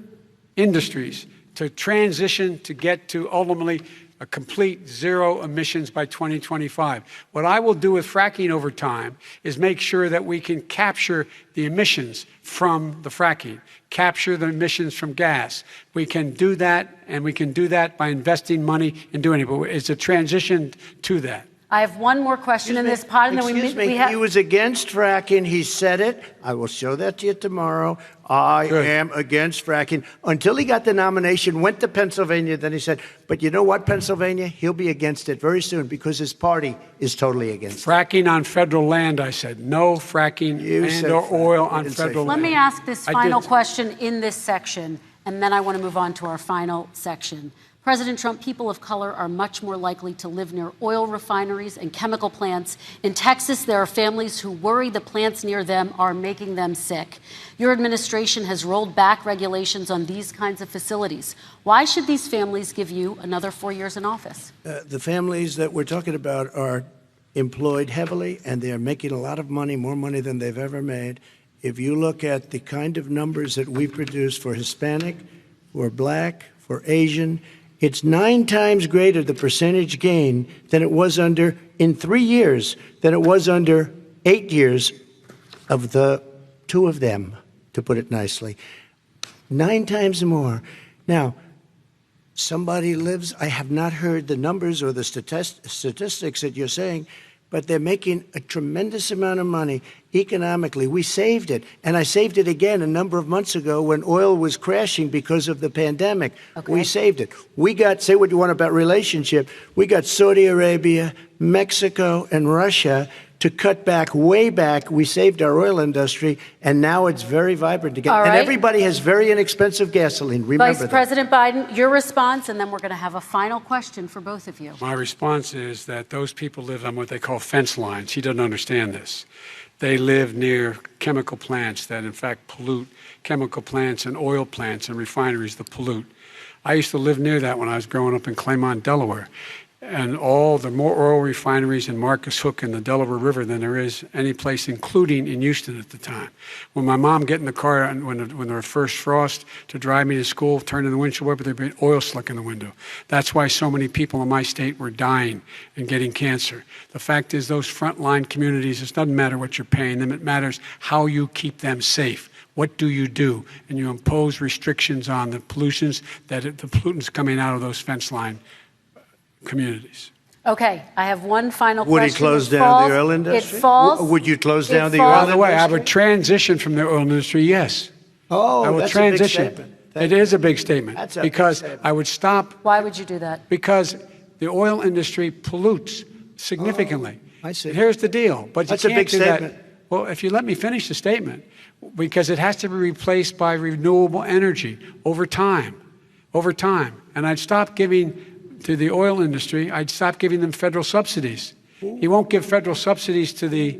industries to transition to get to ultimately a complete zero emissions by 2025. What I will do with fracking over time is make sure that we can capture the emissions from the fracking, capture the emissions from gas. We can do that, and we can do that by investing money in doing it. But it's a transition to that. I have one more question in this pod, and then we have. He was against fracking. He said it. I will show that to you tomorrow. I am against fracking. Until he got the nomination, went to Pennsylvania, then he said, but you know what, Pennsylvania? He'll be against it very soon because his party is totally against it. Fracking on federal land, I said. No fracking or oil on federal land. Let me ask this final question in this section, and then I want to move on to our final section. President Trump, people of color are much more likely to live near oil refineries and chemical plants. In Texas, there are families who worry the plants near them are making them sick. Your administration has rolled back regulations on these kinds of facilities. Why should these families give you another 4 years in office? The families that we're talking about are employed heavily, and they're making a lot of money, more money than they've ever made. If you look at the kind of numbers that we produce for Hispanic, for Black, for Asian, it's 9 times greater, the percentage gain, than it was in 3 years, than it was under 8 years of the 2 of them, to put it nicely. 9 times more. Now, somebody lives, I have not heard the numbers or the statistics that you're saying, but they're making a tremendous amount of money economically. We saved it. And I saved it again a number of months ago when oil was crashing because of the pandemic. Okay. We saved it. We got, say what you want about relationship, we got Saudi Arabia, Mexico, and Russia to cut back, way back. We saved our oil industry, and now it's very vibrant again. And everybody has very inexpensive gasoline. Remember that. Vice President Biden, your response, and then we're going to have a final question for both of you. My response is that those people live on what they call fence lines. He doesn't understand this. They live near chemical plants that, in fact, pollute, chemical plants and oil plants and refineries that pollute. I used to live near that when I was growing up in Claymont, Delaware. And all the more oil refineries in Marcus Hook and the Delaware River than there is any place, including in Houston at the time. When my mom get in the car and when there was first frost to drive me to school, turn in the windshield wiper, there'd be oil slick in the window. That's why so many people in my state were dying and getting cancer. The fact is, those frontline communities, it doesn't matter what you're paying them, it matters how you keep them safe. What do? And you impose restrictions on the pollutions the pollutants coming out of those fence line communities. Okay, I have one final question. Would he close down the oil industry? It falls. Would you close down the falls. oil By industry? the way, I would transition from the oil industry, yes. Oh, I will that's transition. a big statement. It is a big statement. That's a because big statement. I would stop. Why would you do that? Because the oil industry pollutes significantly. I see. And here's the deal. But That's you a can't big do statement. that. Well, if you let me finish the statement, because it has to be replaced by renewable energy over time. And I'd stop giving to the oil industry, I'd stop giving them federal subsidies. He won't give federal subsidies to the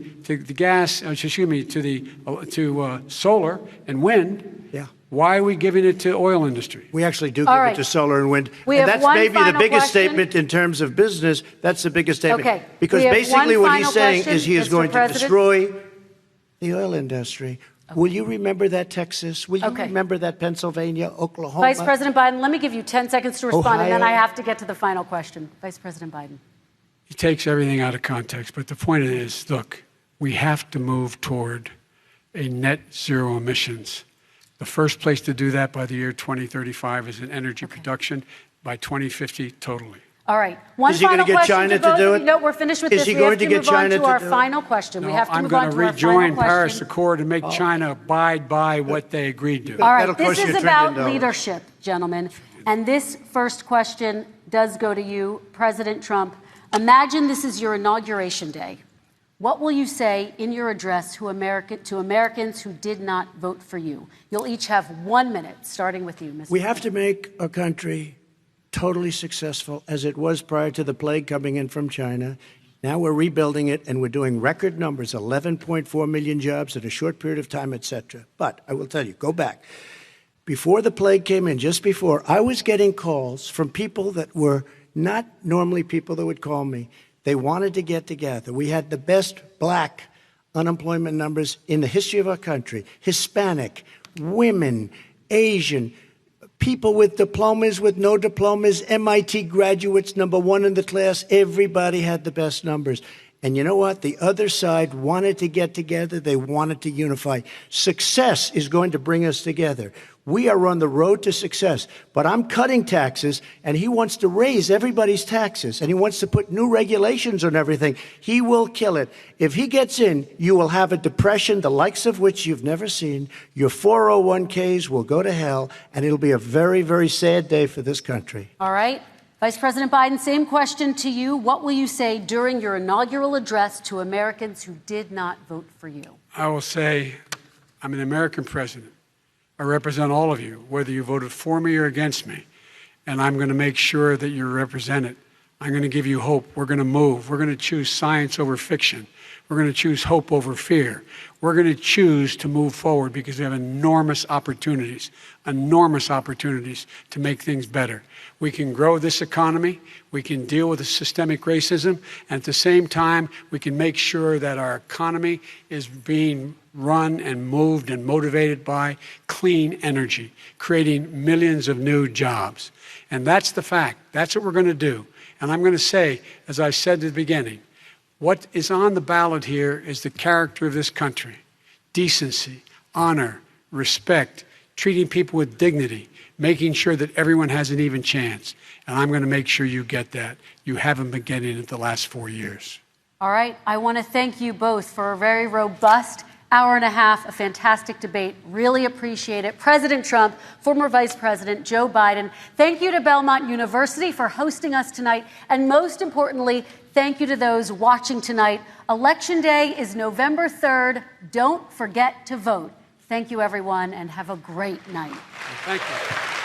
gas, to solar and wind. Yeah. Why are we giving it to oil industry? We actually do give All it right. to solar and wind. We And have that's one maybe the final biggest question. statement in terms of business. That's the biggest statement. Okay. Because We have basically one what he's final saying question, is he is Mr. going to President. destroy the oil industry. Okay. Will you remember that, Texas? Will you remember that, Pennsylvania, Oklahoma? Vice President Biden, let me give you 10 seconds to respond, and then Ohio. I have to get to the final question. Vice President Biden. He takes everything out of context, but the point is, look, we have to move toward a net zero emissions. The first place to do that by the year 2035 is in energy production, by 2050 totally. All right. One Is he gonna final get question China to to both do of it? you. No, we're finished with Is this. he We going have to to get move on China to to our do it? final question. We have to I'm move on going to to our final rejoin Paris question. Accord and make China abide by what they agreed to. All right, That'll this cost you is $1 about trillion. leadership, gentlemen. And this first question does go to you, President Trump. Imagine this is your inauguration day. What will you say in your address to Americans who did not vote for you? You'll each have 1 minute, starting with you, Mr. We have to make our country totally successful as it was prior to the plague coming in from China. Now we're rebuilding it, and we're doing record numbers, 11.4 million jobs in a short period of time, et cetera. But I will tell you, go back. Before the plague came in, just before, I was getting calls from people that were not normally people that would call me. They wanted to get together. We had the best black unemployment numbers in the history of our country. Hispanic, women, Asian, people with diplomas, with no diplomas, MIT graduates, #1 in the class. Everybody had the best numbers. And you know what? The other side wanted to get together. They wanted to unify. Success is going to bring us together. We are on the road to success. But I'm cutting taxes, and he wants to raise everybody's taxes, and he wants to put new regulations on everything. He will kill it. If he gets in, you will have a depression, the likes of which you've never seen. Your 401ks will go to hell, and it'll be a very, very sad day for this country. All right. Vice President Biden, same question to you. What will you say during your inaugural address to Americans who did not vote for you? I will say, I'm an American president. I represent all of you, whether you voted for me or against me. And I'm going to make sure that you're represented. I'm going to give you hope. We're going to move. We're going to choose science over fiction. We're going to choose hope over fear. We're going to choose to move forward because we have enormous opportunities to make things better. We can grow this economy. We can deal with the systemic racism. And at the same time, we can make sure that our economy is being run and moved and motivated by clean energy, creating millions of new jobs. And that's the fact. That's what we're going to do. And I'm going to say, as I said at the beginning, what is on the ballot here is the character of this country. Decency, honor, respect, treating people with dignity, making sure that everyone has an even chance. And I'm going to make sure you get that. You haven't been getting it the last 4 years. All right. I want to thank you both for a very robust hour and a half, a fantastic debate. Really appreciate it. President Trump, former Vice President Joe Biden, thank you to Belmont University for hosting us tonight. And most importantly, thank you to those watching tonight. Election Day is November 3rd. Don't forget to vote. Thank you, everyone, and have a great night. Thank you.